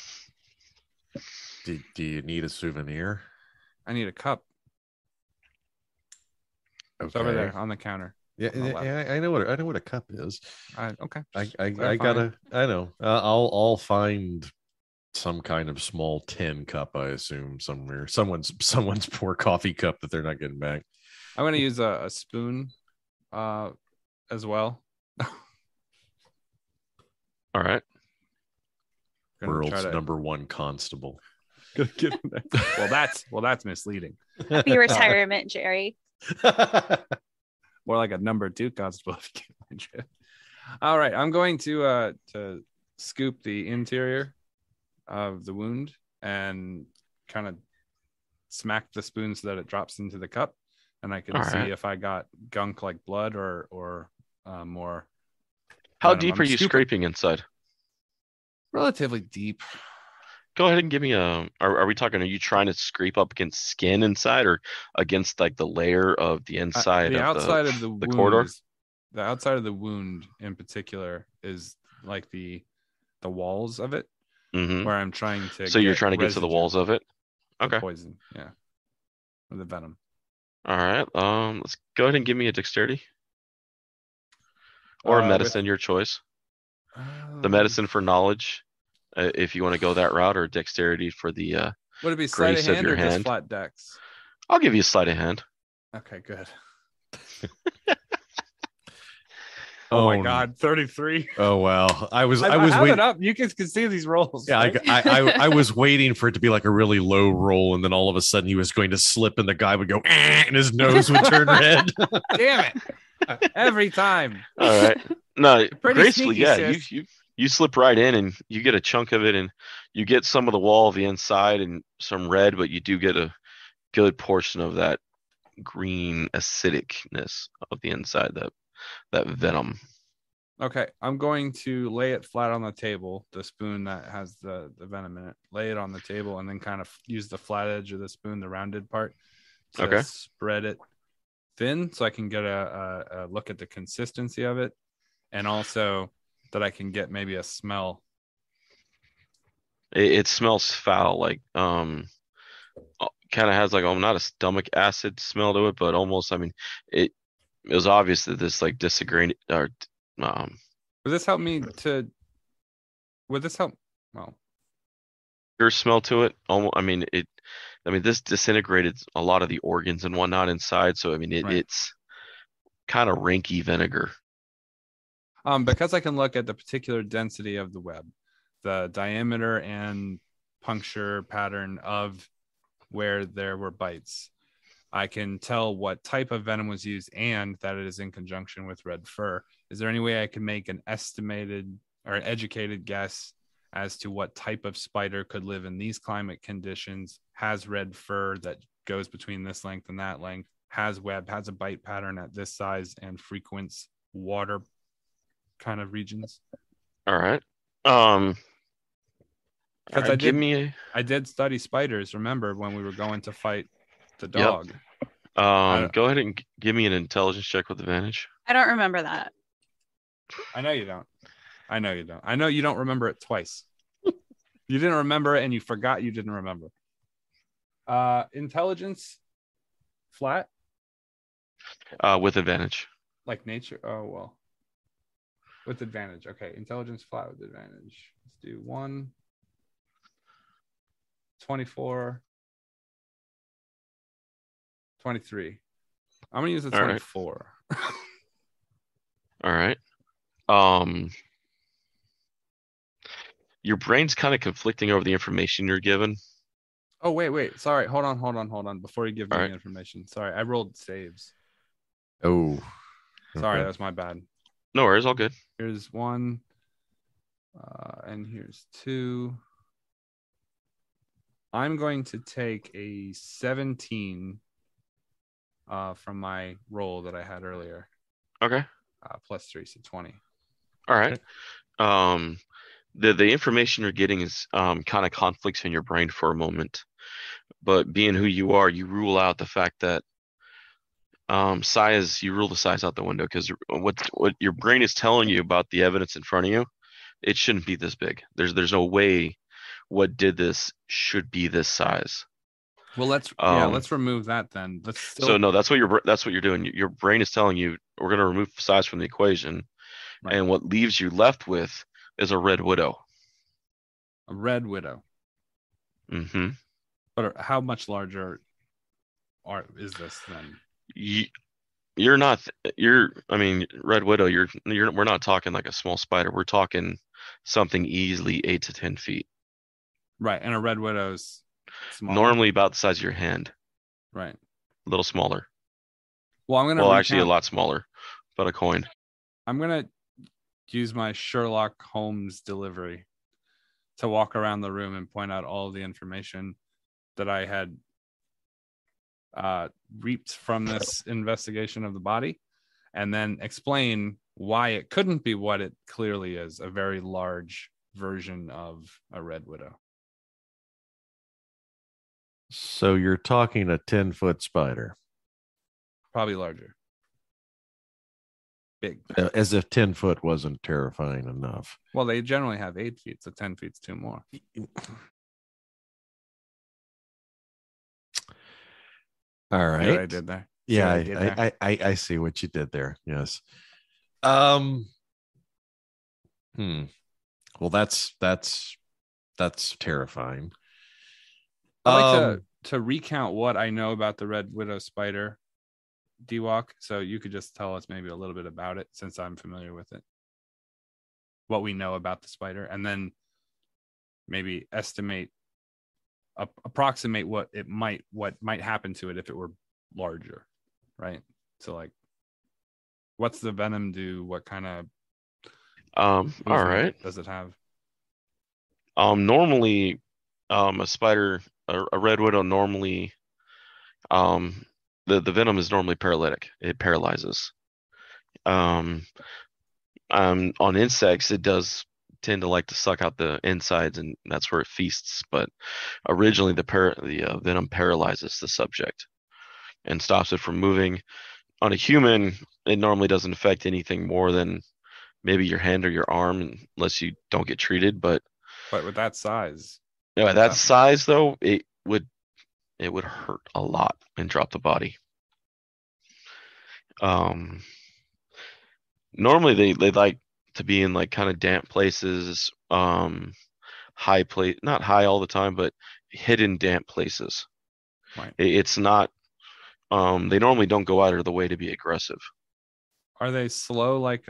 Do you need a souvenir? I need a cup. Okay. It's over there on the counter. Yeah, I know what a cup is. Okay. I gotta. I know. I'll find some kind of small tin cup, I assume, somewhere. Someone's poor coffee cup that they're not getting back. I'm gonna use a spoon, as well. All right. World's number one constable. Well, that's misleading. Happy retirement, Jerry. More like a number 2 constable. All right, I'm going to scoop the interior of the wound and kind of smack the spoon so that it drops into the cup, and I can see if I got gunk like blood or more. How deep are you scraping inside? Relatively deep. Go ahead and give me are we talking, are you trying to scrape up against skin inside or against like the layer of the inside the of outside of the wound corridor? The outside of the wound in particular is like the walls of it, where I'm trying to. So you're trying to get to the walls of it? Okay. Poison, yeah. Or the venom. All right. Let's go ahead and give me a dexterity. Or a medicine, your choice. The medicine for knowledge, if you want to go that route, or dexterity for the would it be sleight of hand or just flat dex? I'll give you a sleight of hand. Okay, good. Oh my God, 33. Oh wow. I was waiting up. You guys can see these rolls. Yeah, right? I was waiting for it to be like a really low roll, and then all of a sudden he was going to slip and the guy would go and his nose would turn red. Damn it. Every time. All right. No, gracefully, sneaky, yeah. You slip right in and you get a chunk of it, and you get some of the wall of the inside and some red, but you do get a good portion of that green acidicness of the inside, that venom. Okay, I'm going to lay it flat on the table, the spoon that has the venom in it. Lay it on the table and then kind of use the flat edge of the spoon, the rounded part, to spread it thin so I can get a look at the consistency of it, and also that I can get maybe a smell. It smells foul, like kind of has like not a stomach acid smell to it, but almost. I mean, it was obvious that this like disagree or. Would this help me to? Would this help? Well, your smell to it. Almost. I mean, this disintegrated a lot of the organs and whatnot inside. So I mean, it's kind of ranky vinegar. Because I can look at the particular density of the web, the diameter and puncture pattern of where there were bites, I can tell what type of venom was used and that it is in conjunction with red fur. Is there any way I can make an estimated or an educated guess as to what type of spider could live in these climate conditions, has red fur that goes between this length and that length, has web, has a bite pattern at this size, and frequents water kind of regions? All right. Because I did study spiders, remember, when we were going to fight the dog. Yep. Go ahead and give me an intelligence check with advantage. I don't remember that. I know you don't. I know you don't remember it twice. You didn't remember it and you forgot you didn't remember. Intelligence flat? With advantage. Like nature? Oh, well. With advantage. Okay. Intelligence flat with advantage. Let's do 1. 24. 23. I'm going to use a 24. All right. Your brain's kind of conflicting over the information you're given. Oh, wait. Sorry. Hold on. Before you give me the information. Sorry, I rolled saves. Oh. Sorry, that's my bad. No worries, all good. Here's 1. And here's 2. I'm going to take a 17 from my roll that I had earlier. Okay. Plus 3, so 20. All right. The information you're getting is kind of conflicts in your brain for a moment, but being who you are, you rule out the fact that size. You rule the size out the window because what your brain is telling you about the evidence in front of you, it shouldn't be this big. There's no way what did this should be this size. Well, let's remove that then. So no, that's what you're doing. Your brain is telling you we're going to remove size from the equation, right. And what leaves you left with is a red widow. A red widow. Mm-hmm. But how much larger is this then? Red widow. We're not talking like a small spider. We're talking something easily 8 to 10 feet. Right, and a red widow's smaller? Normally about the size of your hand. Right. A little smaller. Well, actually a lot smaller, but a coin. I'm gonna use my Sherlock Holmes delivery to walk around the room and point out all the information that I had reaped from this investigation of the body, and then explain why it couldn't be what it clearly is, a very large version of a red widow. So you're talking a 10-foot spider. Probably larger. Big. As if 10 foot wasn't terrifying enough. Well, they generally have 8 feet, so 10 feet's 2 more. All right. See what I did there? Yeah, I see what you did there. Yes. Well, that's terrifying. I'd like to recount what I know about the red widow spider, D-Walk, so you could just tell us maybe a little bit about it, since I'm familiar with it. What we know about the spider, and then maybe approximate what might happen to it if it were larger, right? So, like, what's the venom do? What kind of all right does it have? Normally, a spider, a red widow, normally, the venom is normally paralytic. It paralyzes. On insects, it does tend to like to suck out the insides, and that's where it feasts. But originally, the venom paralyzes the subject and stops it from moving. On a human, it normally doesn't affect anything more than maybe your hand or your arm, unless you don't get treated. But with that size, size though, it would hurt a lot and drop the body. Normally they like to be in like kind of damp places, not high all the time, but hidden damp places. Right. It's not. They normally don't go out of the way to be aggressive. Are they slow, like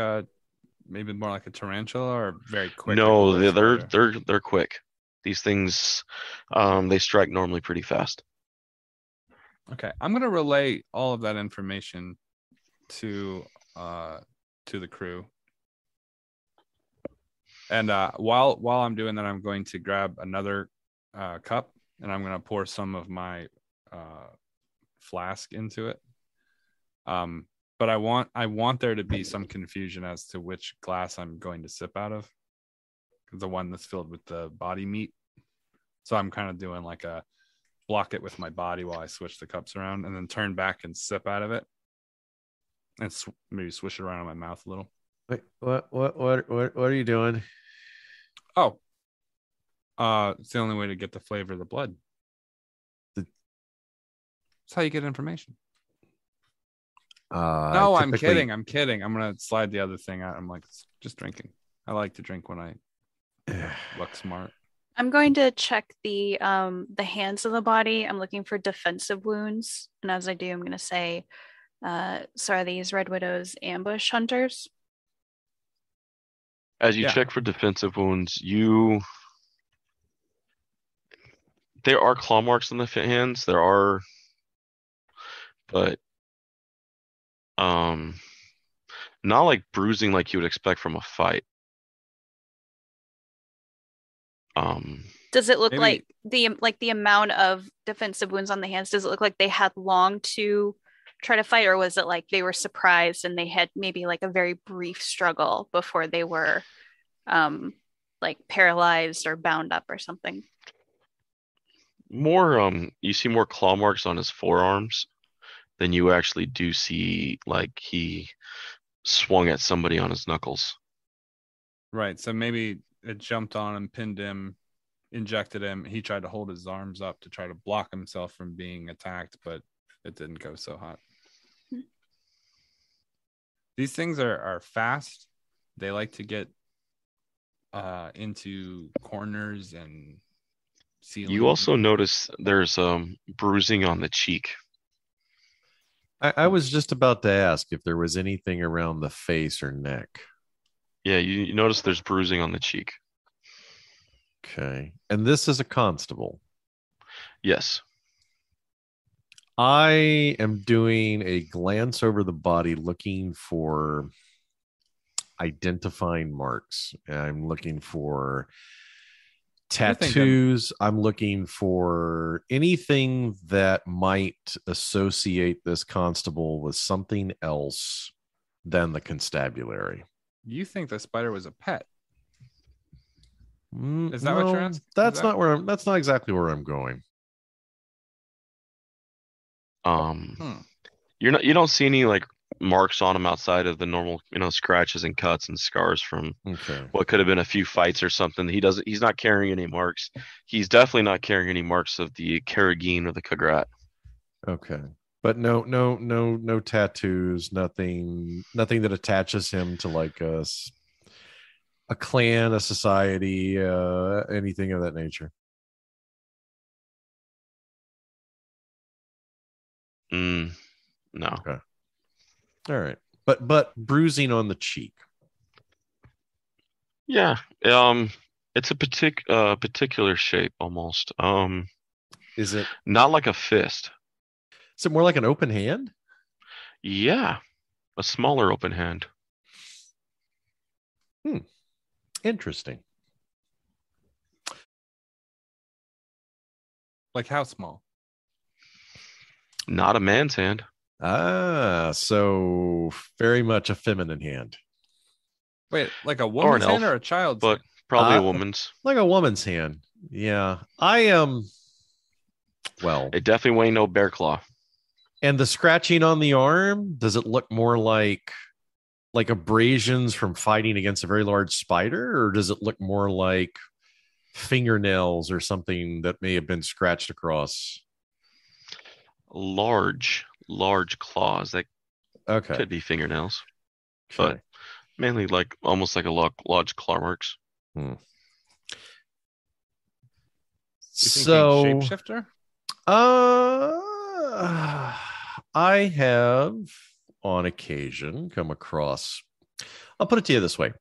maybe more like a tarantula, or very quick? No, they're quick. These things, they strike normally pretty fast. Okay, I'm gonna relay all of that information to the crew, and while I'm doing that, I'm going to grab another cup, and I'm gonna pour some of my flask into it. But I want there to be some confusion as to which glass I'm going to sip out of. The one that's filled with the body meat. So I'm kind of doing like a block it with my body while I switch the cups around, and then turn back and sip out of it, and maybe swish it around in my mouth a little. Wait, what are you doing? Oh, it's the only way to get the flavor of the blood. That's how you get information. No, I'm kidding. I'm gonna slide the other thing out. I'm like, just drinking. I like to drink when I look smart. I'm going to check the hands of the body. I'm looking for defensive wounds, and as I do, I'm going to say, so are these red widows ambush hunters? As you check for defensive wounds, there are claw marks on the hands. There are, but not like bruising like you would expect from a fight. Does it look like the amount of defensive wounds on the hands? Does it look like they had long to try to fight, or was it like they were surprised and they had maybe like a very brief struggle before they were like paralyzed or bound up or something? More you see more claw marks on his forearms than you actually do see like he swung at somebody on his knuckles. Right. So maybe it jumped on him, pinned him, injected him. He tried to hold his arms up to try to block himself from being attacked, but it didn't go so hot. These things are fast. They like to get into corners and ceilings. You also notice there's bruising on the cheek. I was just about to ask if there was anything around the face or neck. Yeah, you notice there's bruising on the cheek. Okay. And this is a constable. Yes. I am doing a glance over the body looking for identifying marks. I'm looking for tattoos. I'm looking for anything that might associate this constable with something else than the constabulary. You think the spider was a pet? Is that what you're asking? That's not exactly where I'm going. You don't see any like marks on him outside of the normal, scratches and cuts and scars from what could have been a few fights or something. He's not carrying any marks. He's definitely not carrying any marks of the Carrageen or the Kagrat. Okay. But no tattoos, nothing that attaches him to like a clan, a society, anything of that nature. No. Okay. All right. But bruising on the cheek. Yeah. It's a particular shape almost. Is it not like a fist? Is it more like an open hand? Yeah. A smaller open hand. Interesting. Like how small? Not a man's hand. So very much a feminine hand. Wait, like a woman's hand or a child's? But probably a woman's. Like a woman's hand. Yeah. I am. Well, it definitely ain't no bear claw. And the scratching on the arm, does it look more like abrasions from fighting against a very large spider, or does it look more like fingernails or something that may have been scratched across? Large claws that could be fingernails, but mainly like almost like a large claw marks. So shapeshifter? I have on occasion come across, I'll put it to you this way.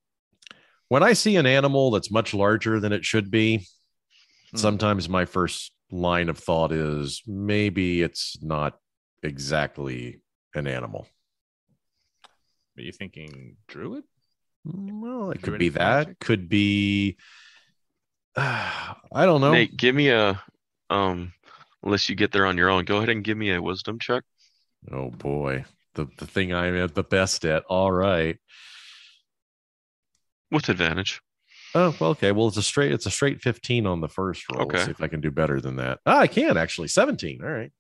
When I see an animal that's much larger than it should be, sometimes my first line of thought is maybe it's not exactly an animal. Are you thinking druid? Well, it could be that. Magic? Could be. I don't know. Nate, give me a unless you get there on your own, go ahead and give me a wisdom check. Oh boy, the thing I'm at the best at. All right. With advantage. Oh, well, okay. Well, it's a straight 15 on the first roll. Okay. See if I can do better than that. I can actually 17. All right.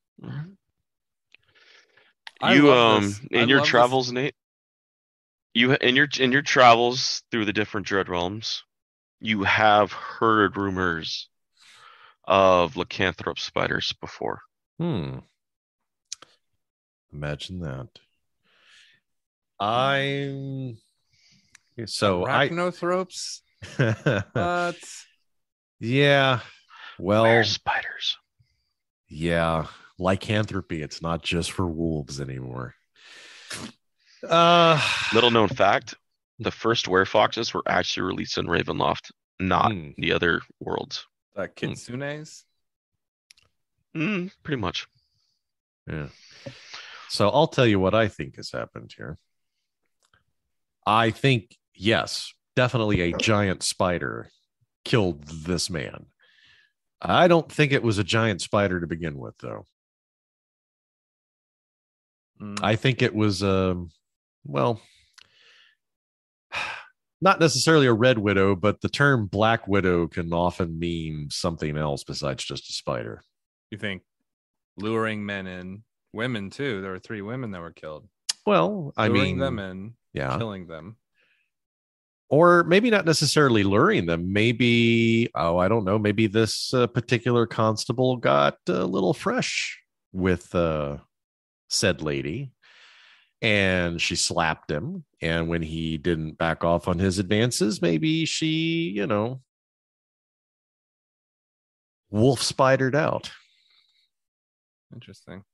You in your travels, Nate. You in your travels through the different dread realms, you have heard rumors of lycanthrope spiders before. Imagine that. Arachnothropes. But yeah, well, where spiders. Yeah, lycanthropy. It's not just for wolves anymore. Little known fact: the first werefoxes were actually released in Ravenloft, not the other worlds. Kitsunes. Pretty much. Yeah. So I'll tell you what I think has happened here. I think, yes, definitely a giant spider killed this man. I don't think it was a giant spider to begin with, though. I think it was, well, not necessarily a red widow, but the term black widow can often mean something else besides just a spider. You think luring men in, women too? There were 3 women that were killed. Well, luring them in, killing them. Or maybe not necessarily luring them. Maybe, I don't know. Maybe this particular constable got a little fresh with said lady, and she slapped him. And when he didn't back off on his advances, maybe she, wolf spidered out. Interesting.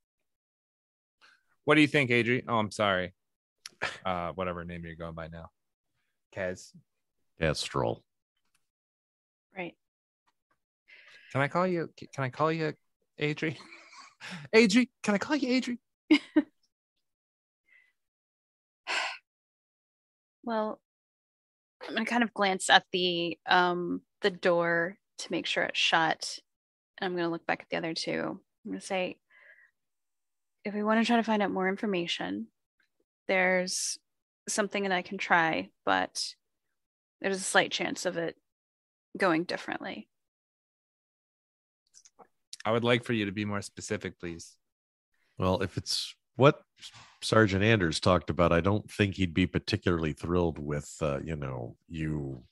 What do you think, Adri? Oh, I'm sorry. Whatever name you're going by now. Kestrel. Right. Can I call you Adri? Adri, can I call you Adri? Well, I'm gonna kind of glance at the door to make sure it's shut. And I'm gonna look back at the other 2. I'm gonna say, if we want to try to find out more information, there's something that I can try, but there's a slight chance of it going differently. I would like for you to be more specific, please. Well, if it's what Sergeant Anders talked about, I don't think he'd be particularly thrilled with, you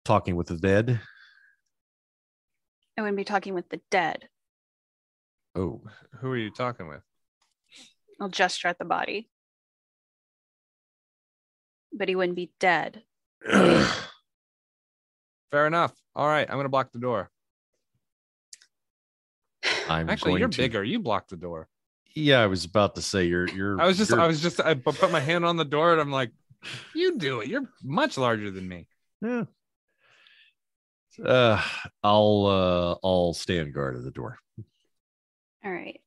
talking with the dead. I wouldn't be talking with the dead. Oh. Who are you talking with? I'll gesture at the body. But he wouldn't be dead. Fair enough. All right, I'm going to block the door. You're bigger. You block the door. Yeah, I was about to say you're. I put my hand on the door and I'm like, you do it. You're much larger than me. Yeah. I'll stand guard at the door. All right.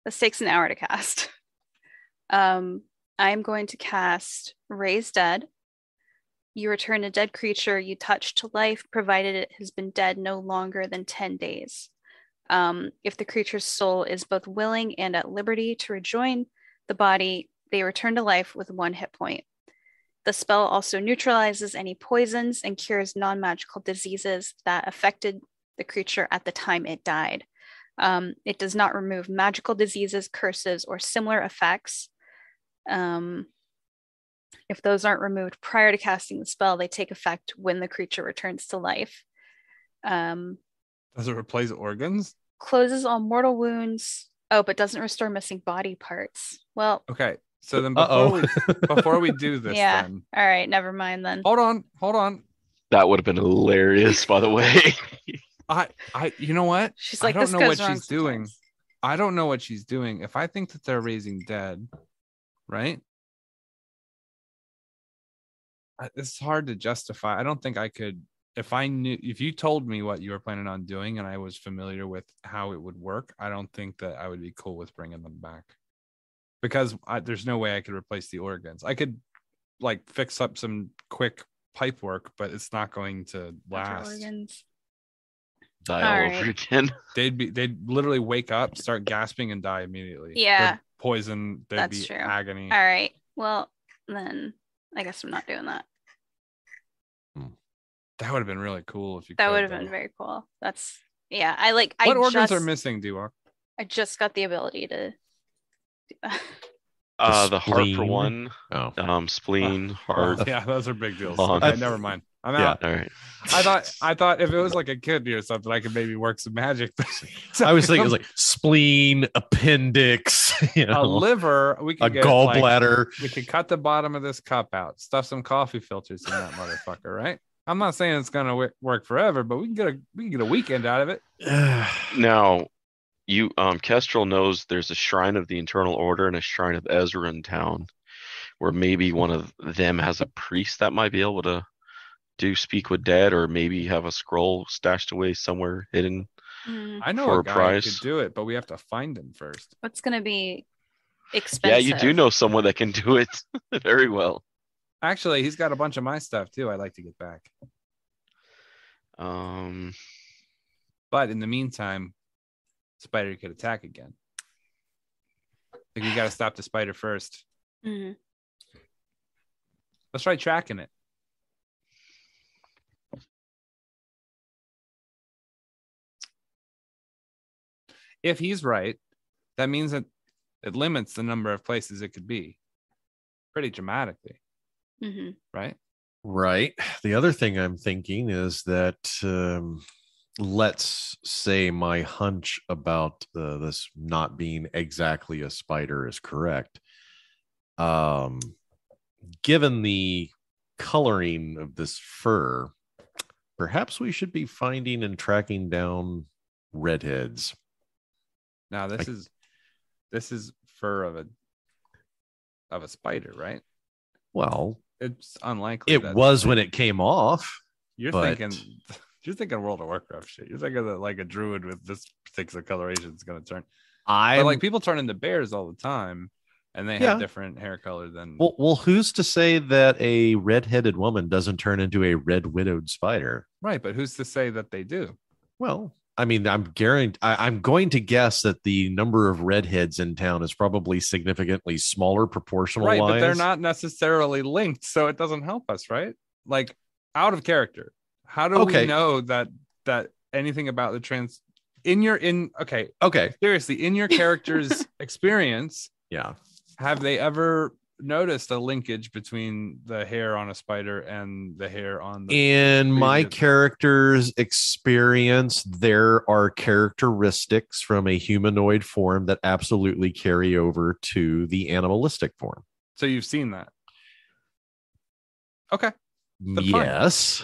This takes an hour to cast. I am going to cast Raise Dead. You return a dead creature you touch to life, provided it has been dead no longer than 10 days. If the creature's soul is both willing and at liberty to rejoin the body, they return to life with 1 hit point. The spell also neutralizes any poisons and cures non-magical diseases that affected the creature at the time it died. It does not remove magical diseases, curses, or similar effects. If those aren't removed prior to casting the spell, they take effect when the creature returns to life. Does it replace organs? Closes all mortal wounds. Oh, but doesn't restore missing body parts. Well, okay. So then before we do this, yeah. Then. All right, never mind then. Hold on. That would have been hilarious, by the way. You know what? She's like, I don't know what she's doing. I don't know what she's doing. If I think that they're raising dead, right? It's hard to justify. I don't think I could. If you told me what you were planning on doing and I was familiar with how it would work, I don't think that I would be cool with bringing them back. Because there's no way I could replace the organs. I could fix up some quick pipe work, but it's not going to last. Organs. Die all over again. They'd literally wake up, start gasping, and die immediately. Yeah. They'd poison. There'd That's be true. Agony. All right. Well, then I guess I'm not doing that. That would have been really cool if you. That would have been very cool. That's What organs are missing, Dewok? I just got the ability to. The heart for one. Spleen, heart. Yeah, those are big deals. Lung. Okay, never mind. I'm out. All right. I thought if it was like a kidney or something, I could maybe work some magic. I was thinking it was like spleen, appendix, a liver. We could get gallbladder. We could cut the bottom of this cup out, stuff some coffee filters in that motherfucker, right? I'm not saying it's gonna work forever, but we can get a weekend out of it. Now, you Kestrel knows there's a shrine of the Internal Order and a shrine of Ezra in town, where maybe one of them has a priest that might be able to do speak with Dad, or maybe have a scroll stashed away somewhere hidden. I know a guy who could do it, but we have to find him first. It's going to be expensive. Yeah, you do know someone that can do it very well. Actually, he's got a bunch of my stuff too. I'd like to get back. But in the meantime, spider could attack again. Like you got to stop the spider first. Mm-hmm. Let's try tracking it. If he's right, that means that it limits the number of places it could be pretty dramatically. Mm-hmm. Right? Right. The other thing I'm thinking is that let's say my hunch about this not being exactly a spider is correct. Given the coloring of this fur, perhaps we should be finding and tracking down redheads. Now this is fur of a spider, right? Well, it's unlikely. It was when it came off. You're thinking World of Warcraft shit. You're thinking that like a druid with this particular coloration is going to turn. But like people turn into bears all the time, and they have different hair color than. Well, who's to say that a red-headed woman doesn't turn into a red-widowed spider? Right, but who's to say that they do? Well, I mean, I'm going to guess that the number of redheads in town is probably significantly smaller proportional wise. Right, but they're not necessarily linked, so it doesn't help us, right? Like out of character. How do we know that anything about the seriously, in your character's experience, have they ever noticed a linkage between the hair on a spider and the hair on the in my character's experience? There are characteristics from a humanoid form that absolutely carry over to the animalistic form. So you've seen that? Okay. Yes.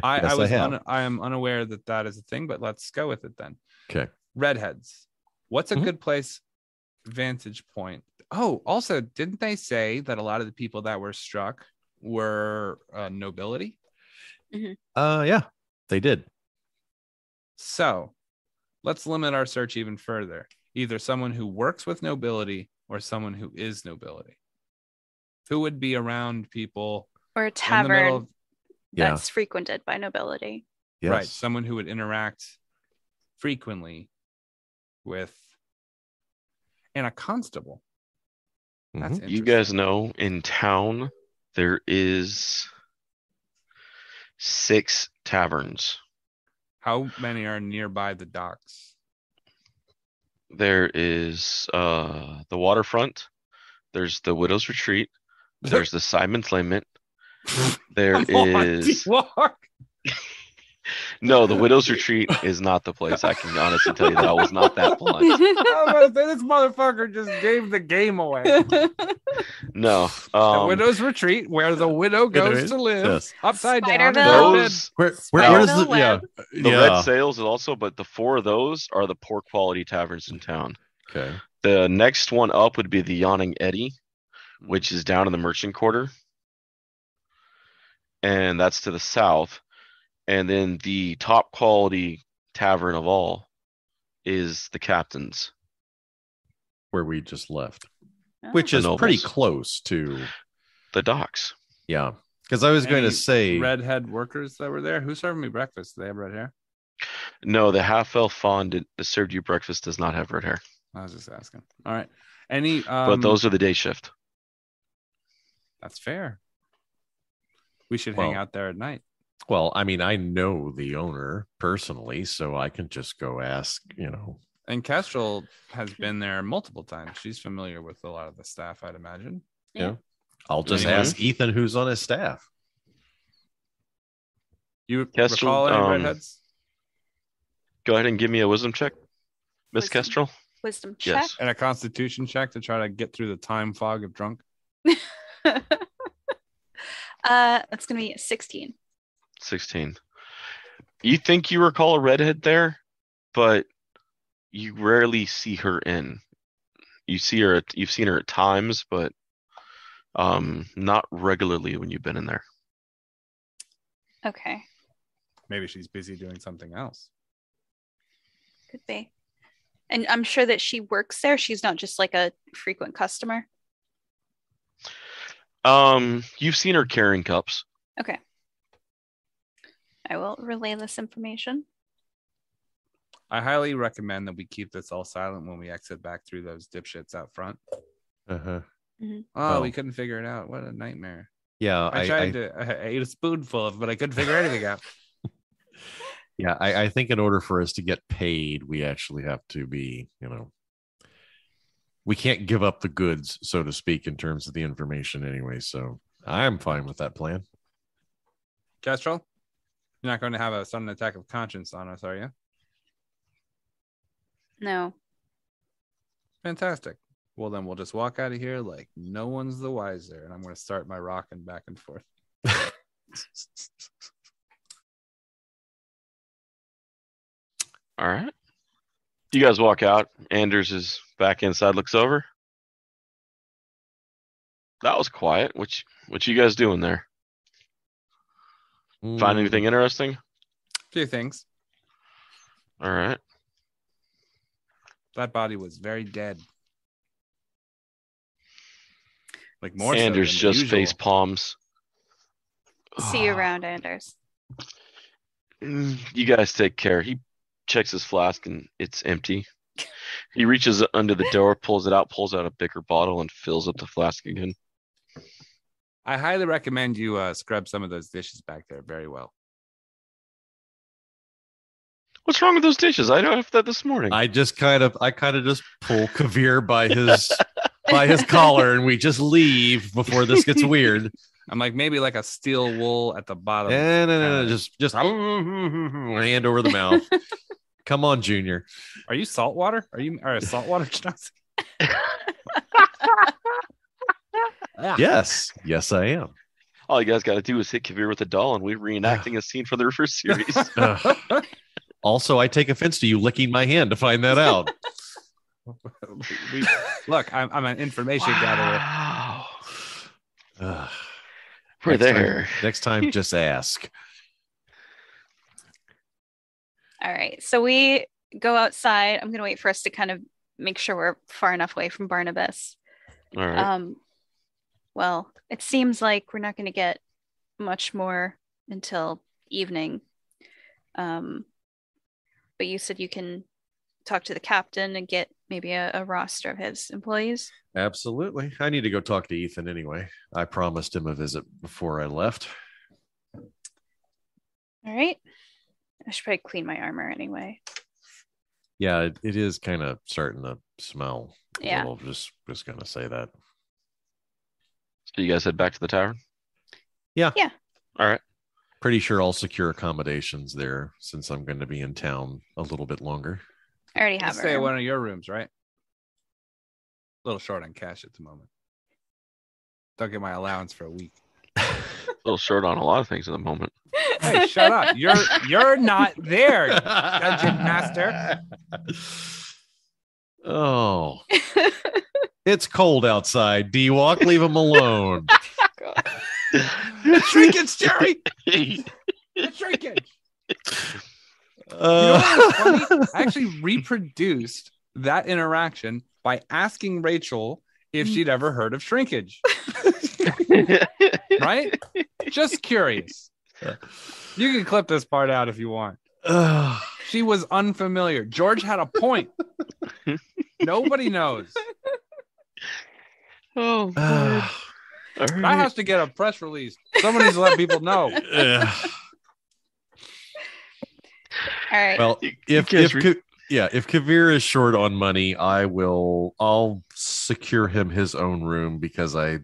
I am unaware that is a thing, but let's go with it then. Okay. Redheads. What's a good place vantage point? Oh, also, didn't they say that a lot of the people that were struck were nobility? Mm-hmm. Yeah, they did. So let's limit our search even further. Either someone who works with nobility or someone who is nobility. Who would be around people? Or a tavern that's frequented by nobility. Yes. Right. Someone who would interact frequently with and a constable. That's interesting. You guys know in town there is 6 taverns. How many are nearby the docks? There is the Waterfront. There's the Widow's Retreat. There's the Simon's Lament. There is no, the Widow's Retreat is not the place. I can honestly tell you that I was not that blunt. This motherfucker just gave the game away. No, the Widow's Retreat, where the widow goes to live, upside down. Those where's the Red Sails is also, but the 4 of those are the poor quality taverns in town. Okay. The next one up would be the Yawning Eddy, which is down in the Merchant Quarter, and that's to the south. And then the top quality tavern of all is the Captain's, where we just left, which is pretty close to the docks. Yeah, because I was going to say redhead workers that were there. Who served me breakfast? Do they have red hair? No, the half elf fawn that served you breakfast does not have red hair. I was just asking. All right, any? But those are the day shift. That's fair. We should hang out there at night. Well, I mean, I know the owner personally, so I can just go ask, And Kestrel has been there multiple times. She's familiar with a lot of the staff, I'd imagine. Yeah. I'll just ask Ethan who's on his staff. You recall any redheads? Go ahead and give me a wisdom check, Miss Kestrel. Wisdom check? Yes. And a constitution check to try to get through the time fog of drunk. That's going to be 16. 16. You think you recall a redhead there, but you rarely see her in. You've seen her at times, but not regularly when you've been in there. Okay. Maybe she's busy doing something else. Could be. And I'm sure that she works there. She's not just like a frequent customer. You've seen her carrying cups. Okay. I will relay this information. I highly recommend that we keep this all silent when we exit back through those dipshits out front. Uh-huh. Mm-hmm. Oh, we couldn't figure it out. What a nightmare. Yeah, I ate a spoonful of it, but I couldn't figure anything out. Yeah, I think in order for us to get paid, we actually have to be, we can't give up the goods, so to speak, in terms of the information anyway. So I'm fine with that plan. Kestrel, you're not going to have a sudden attack of conscience on us, are you? No. Fantastic. Well, then we'll just walk out of here like no one's the wiser. And I'm going to start my rocking back and forth. All right. You guys walk out. Anders is back inside, looks over. That was quiet. What you guys doing there? Find anything interesting? A few things. All right. That body was very dead. Like more Anders so just face palms. See you around, Anders. You guys take care. He checks his flask and it's empty. He reaches under the door, pulls it out, pulls out a bigger bottle, and fills up the flask again. I highly recommend you scrub some of those dishes back there very well. What's wrong with those dishes? I don't have that this morning. I kind of just pull Kavir by his collar, and we just leave before this gets weird. I'm like, maybe like a steel wool at the bottom. No, just hand over the mouth. Come on, Junior. Are you saltwater? Are a saltwater Schnauz? Yes, I am. All you guys got to do is hit Kavir with a doll, and we're reenacting a scene from the first series. Also, I take offense to you licking my hand to find that out. Look, I'm an information gatherer. We're there. Next time, just ask. All right. So we go outside. I'm going to wait for us to kind of make sure we're far enough away from Barnabas. All right. Well, it seems like we're not going to get much more until evening. But you said you can talk to the captain and get maybe a roster of his employees. Absolutely. I need to go talk to Ethan anyway. I promised him a visit before I left. All right. I should probably clean my armor anyway. Yeah, it is kind of starting to smell. Yeah. Little, just gonna say that. So you guys head back to the tavern? Yeah. Yeah. All right. Pretty sure I'll secure accommodations there since I'm going to be in town a little bit longer. I already have stay at one of your rooms, right? A little short on cash at the moment. Don't get my allowance for a week. A little short on a lot of things at the moment. Hey, shut up. You're not there, Dungeon Master. Oh. It's cold outside. D-Walk, leave him alone. Shrinkage, Jerry! Shrinkage! You know what's funny? I actually reproduced that interaction by asking Rachel if she'd ever heard of shrinkage. Right? Just curious. You can clip this part out if you want. She was unfamiliar. George had a point. Nobody knows. Oh, that has to get a press release. Someone needs to let people know. All right. Well, if Kavir is short on money, I'll secure him his own room because I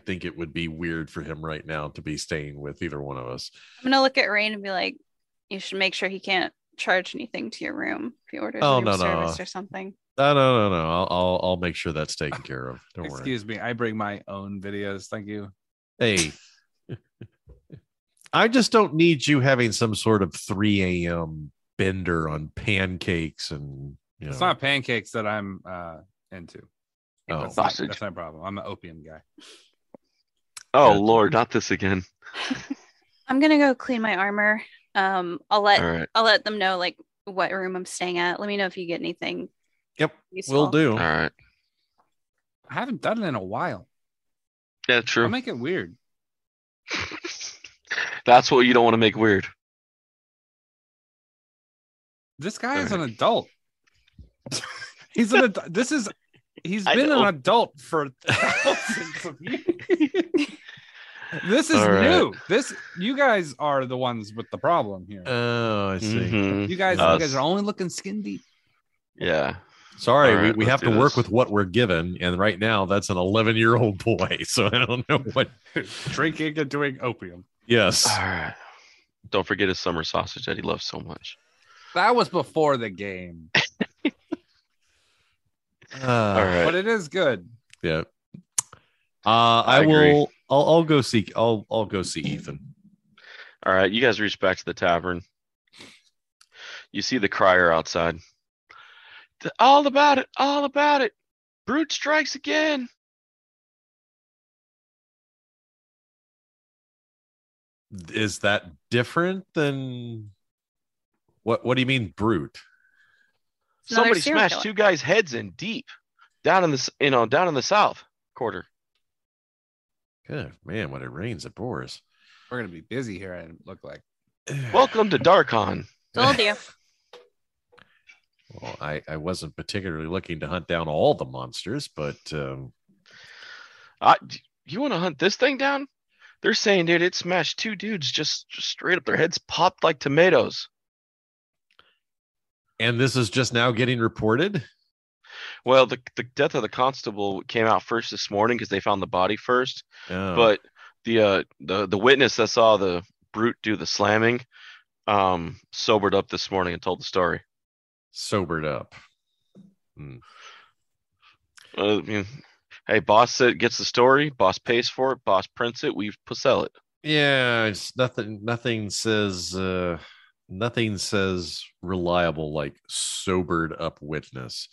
think it would be weird for him right now to be staying with either one of us. I'm gonna look at Rain and be like, you should make sure he can't charge anything to your room if he orders room service or something. No. I'll make sure that's taken care of. Don't worry. Excuse me. I bring my own videos. Thank you. Hey, I just don't need you having some sort of 3 a.m. bender on pancakes and It's not pancakes that I'm into. Oh, that's not a problem. I'm an opium guy. Oh Lord, not this again. I'm gonna go clean my armor. I'll let them know like what room I'm staying at. Let me know if you get anything. Yep, will do. All right. I haven't done it in a while. Yeah, true. I'll make it weird. That's what you don't want to make weird. This guy is an adult. He's an adult. He's been an adult for thousands of years. This is new. You guys are the ones with the problem here. Oh, I see. You guys are only looking skin deep. Yeah. Sorry, we have to work with what we're given, and right now that's an 11-year-old boy. So I don't know what drinking and doing opium. Yes. All right. Don't forget his summer sausage that he loves so much. That was before the game. All right. But it is good. Yeah. I will. I'll go see. I'll go see Ethan. All right. You guys reach back to the tavern. You see the crier outside. All about it. All about it. Brute strikes again. Is that different than what? What do you mean, brute? Somebody smashed two guys' heads in deep, down in the south quarter. Good man, when it rains, it pours. We're gonna be busy here. I look like. Welcome to Darkon. Told you. Well, I wasn't particularly looking to hunt down all the monsters, but you want to hunt this thing down? They're saying, dude, it smashed two dudes just straight up. Their heads popped like tomatoes. And this is just now getting reported? Well, the death of the constable came out first this morning because they found the body first. Oh. But the witness that saw the brute do the slamming sobered up this morning and told the story. Sobered up. Hey, boss gets the story. Boss pays for it. Boss prints it. We sell it. Yeah, it's nothing. Nothing says reliable like sobered up witness.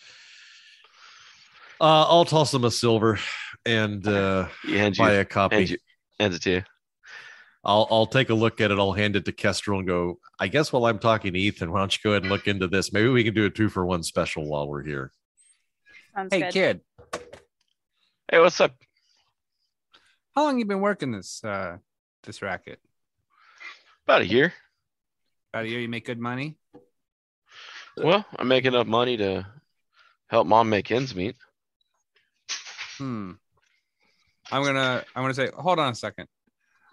I'll toss him a silver and buy a copy. Hands it to you. I'll take a look at it. I'll hand it to Kestrel and go, I guess while I'm talking to Ethan, why don't you go ahead and look into this? Maybe we can do a 2-for-1 special while we're here. Sounds hey, good. Kid. Hey, what's up? How long you been working this racket? About a year. About a year. You make good money? Well, I make enough money to help mom make ends meet. I'm gonna say, hold on a second.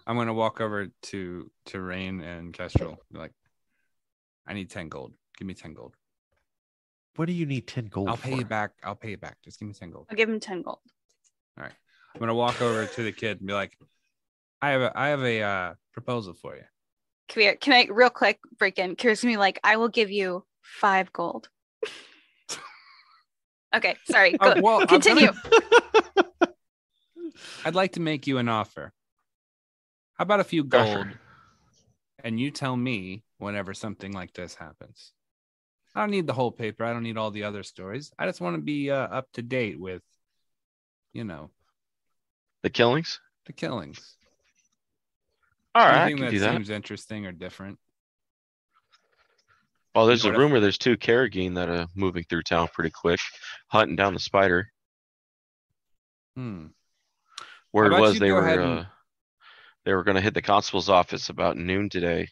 I'm gonna walk over to Rain and Kestrel. Be like, I need 10 gold. Give me 10 gold. What do you need 10 gold I'll for? pay you back. Just give me 10 gold. I'll give him 10 gold. All right. I'm gonna walk over to the kid and be like, I have a proposal for you. Can I real quick break in? Kira's gonna be like, I will give you 5 gold. Okay, sorry. Go, continue. I'd like to make you an offer. How about a few gold? And you tell me whenever something like this happens. I don't need the whole paper. I don't need all the other stories. I just want to be up to date with, the killings. All right, anything that seems interesting or different. Well, there's a rumor there's 2 Carrageen that are moving through town pretty quick, hunting down the spider. Word was they were going to hit the constable's office about noon today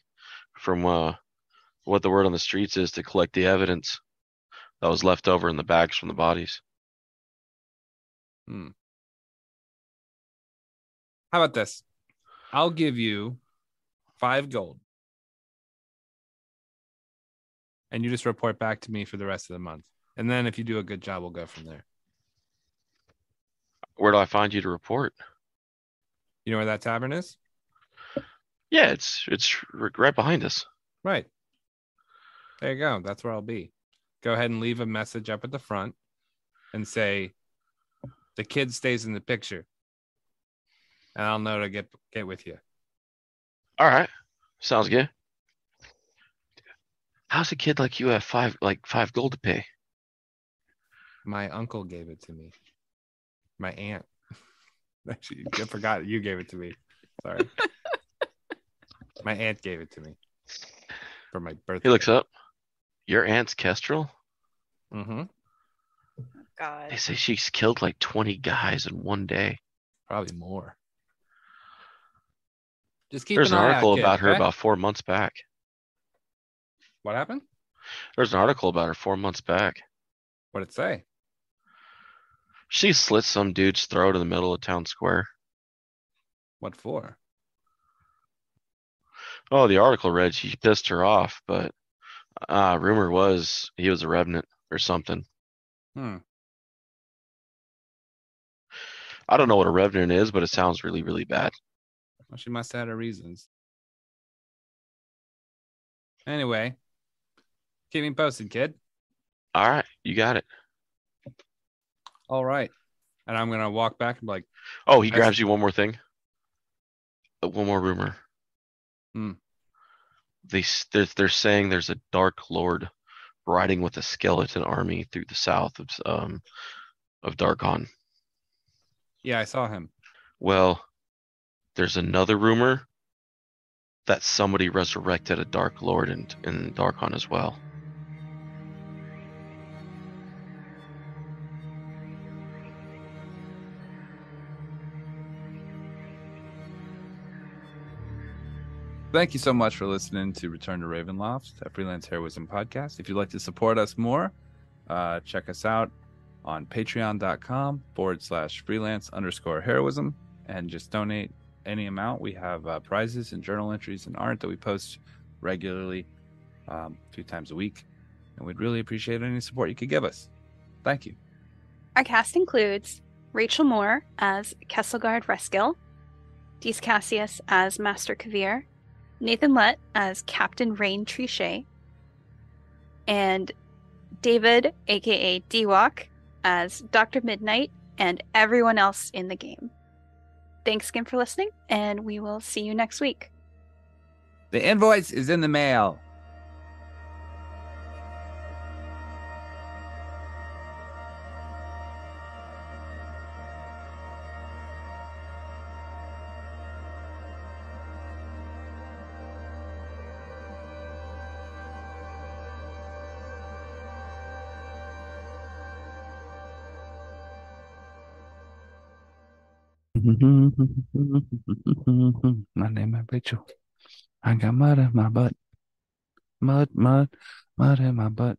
from what the word on the streets is to collect the evidence that was left over in the bags from the bodies. How about this? I'll give you 5 gold. And you just report back to me for the rest of the month. And then if you do a good job, we'll go from there. Where do I find you to report? You know where that tavern is? Yeah, it's right behind us. Right. There you go. That's where I'll be. Go ahead and leave a message up at the front and say, the kid stays in the picture. And I'll know to get with you. All right. Sounds good. How's a kid like you have 5 gold to pay? My uncle gave it to me. My aunt. Actually, I forgot you gave it to me. Sorry. My aunt gave it to me for my birthday. He looks up. Your aunt's Kestrel? Mm-hmm. God. They say she's killed like 20 guys in one day. Probably more. Just keep There's an article out, kid, about her okay? about 4 months back. What happened? There's an article about her 4 months back. What'd it say? She slit some dude's throat in the middle of town square. What for? Oh, the article read she pissed her off, but rumor was he was a revenant or something. I don't know what a revenant is, but it sounds really, really bad. Well, she must have had her reasons. Anyway, keep me posted, kid. All right, you got it. All right. And I'm going to walk back and be like... Oh, he grabs you one more thing. One more rumor. They're saying there's a Dark Lord riding with a skeleton army through the south of Darkon. Yeah, I saw him. Well, there's another rumor that somebody resurrected a Dark Lord in Darkon as well. Thank you so much for listening to Return to Ravenloft, a Freelance Heroism podcast. If you'd like to support us more, check us out on patreon.com/freelance_heroism and just donate any amount. We have prizes and journal entries and art that we post regularly 2 times a week. And we'd really appreciate any support you could give us. Thank you. Our cast includes Rachel Moore as Kesselgard Reskill, Dees Cassius as Master Kavir, Nathan Lett as Captain Rain Trichet, and David, aka D-Walk, as Dr. Midnight, and everyone else in the game. Thanks again for listening, and we will see you next week. The invoice is in the mail. My name is Rachel. I got mud in my butt. Mud in my butt.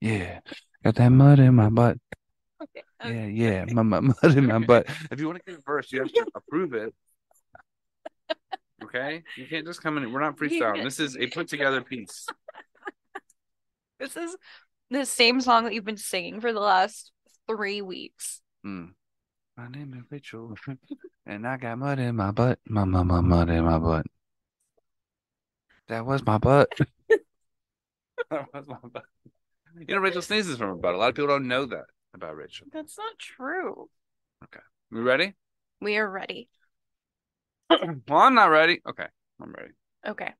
Yeah, got that mud in my butt. Okay. Yeah, mud in my butt. If you want to get a verse, you have to approve it. Okay? You can't just come in. We're not freestyling. This is a put together piece. This is the same song that you've been singing for the last 3 weeks. My name is Rachel, and I got mud in my butt. Mud in my butt. That was my butt. That was my butt. You know, Rachel sneezes from her butt. A lot of people don't know that about Rachel. That's not true. Okay. We ready? We are ready. Well, I'm not ready. Okay. I'm ready. Okay.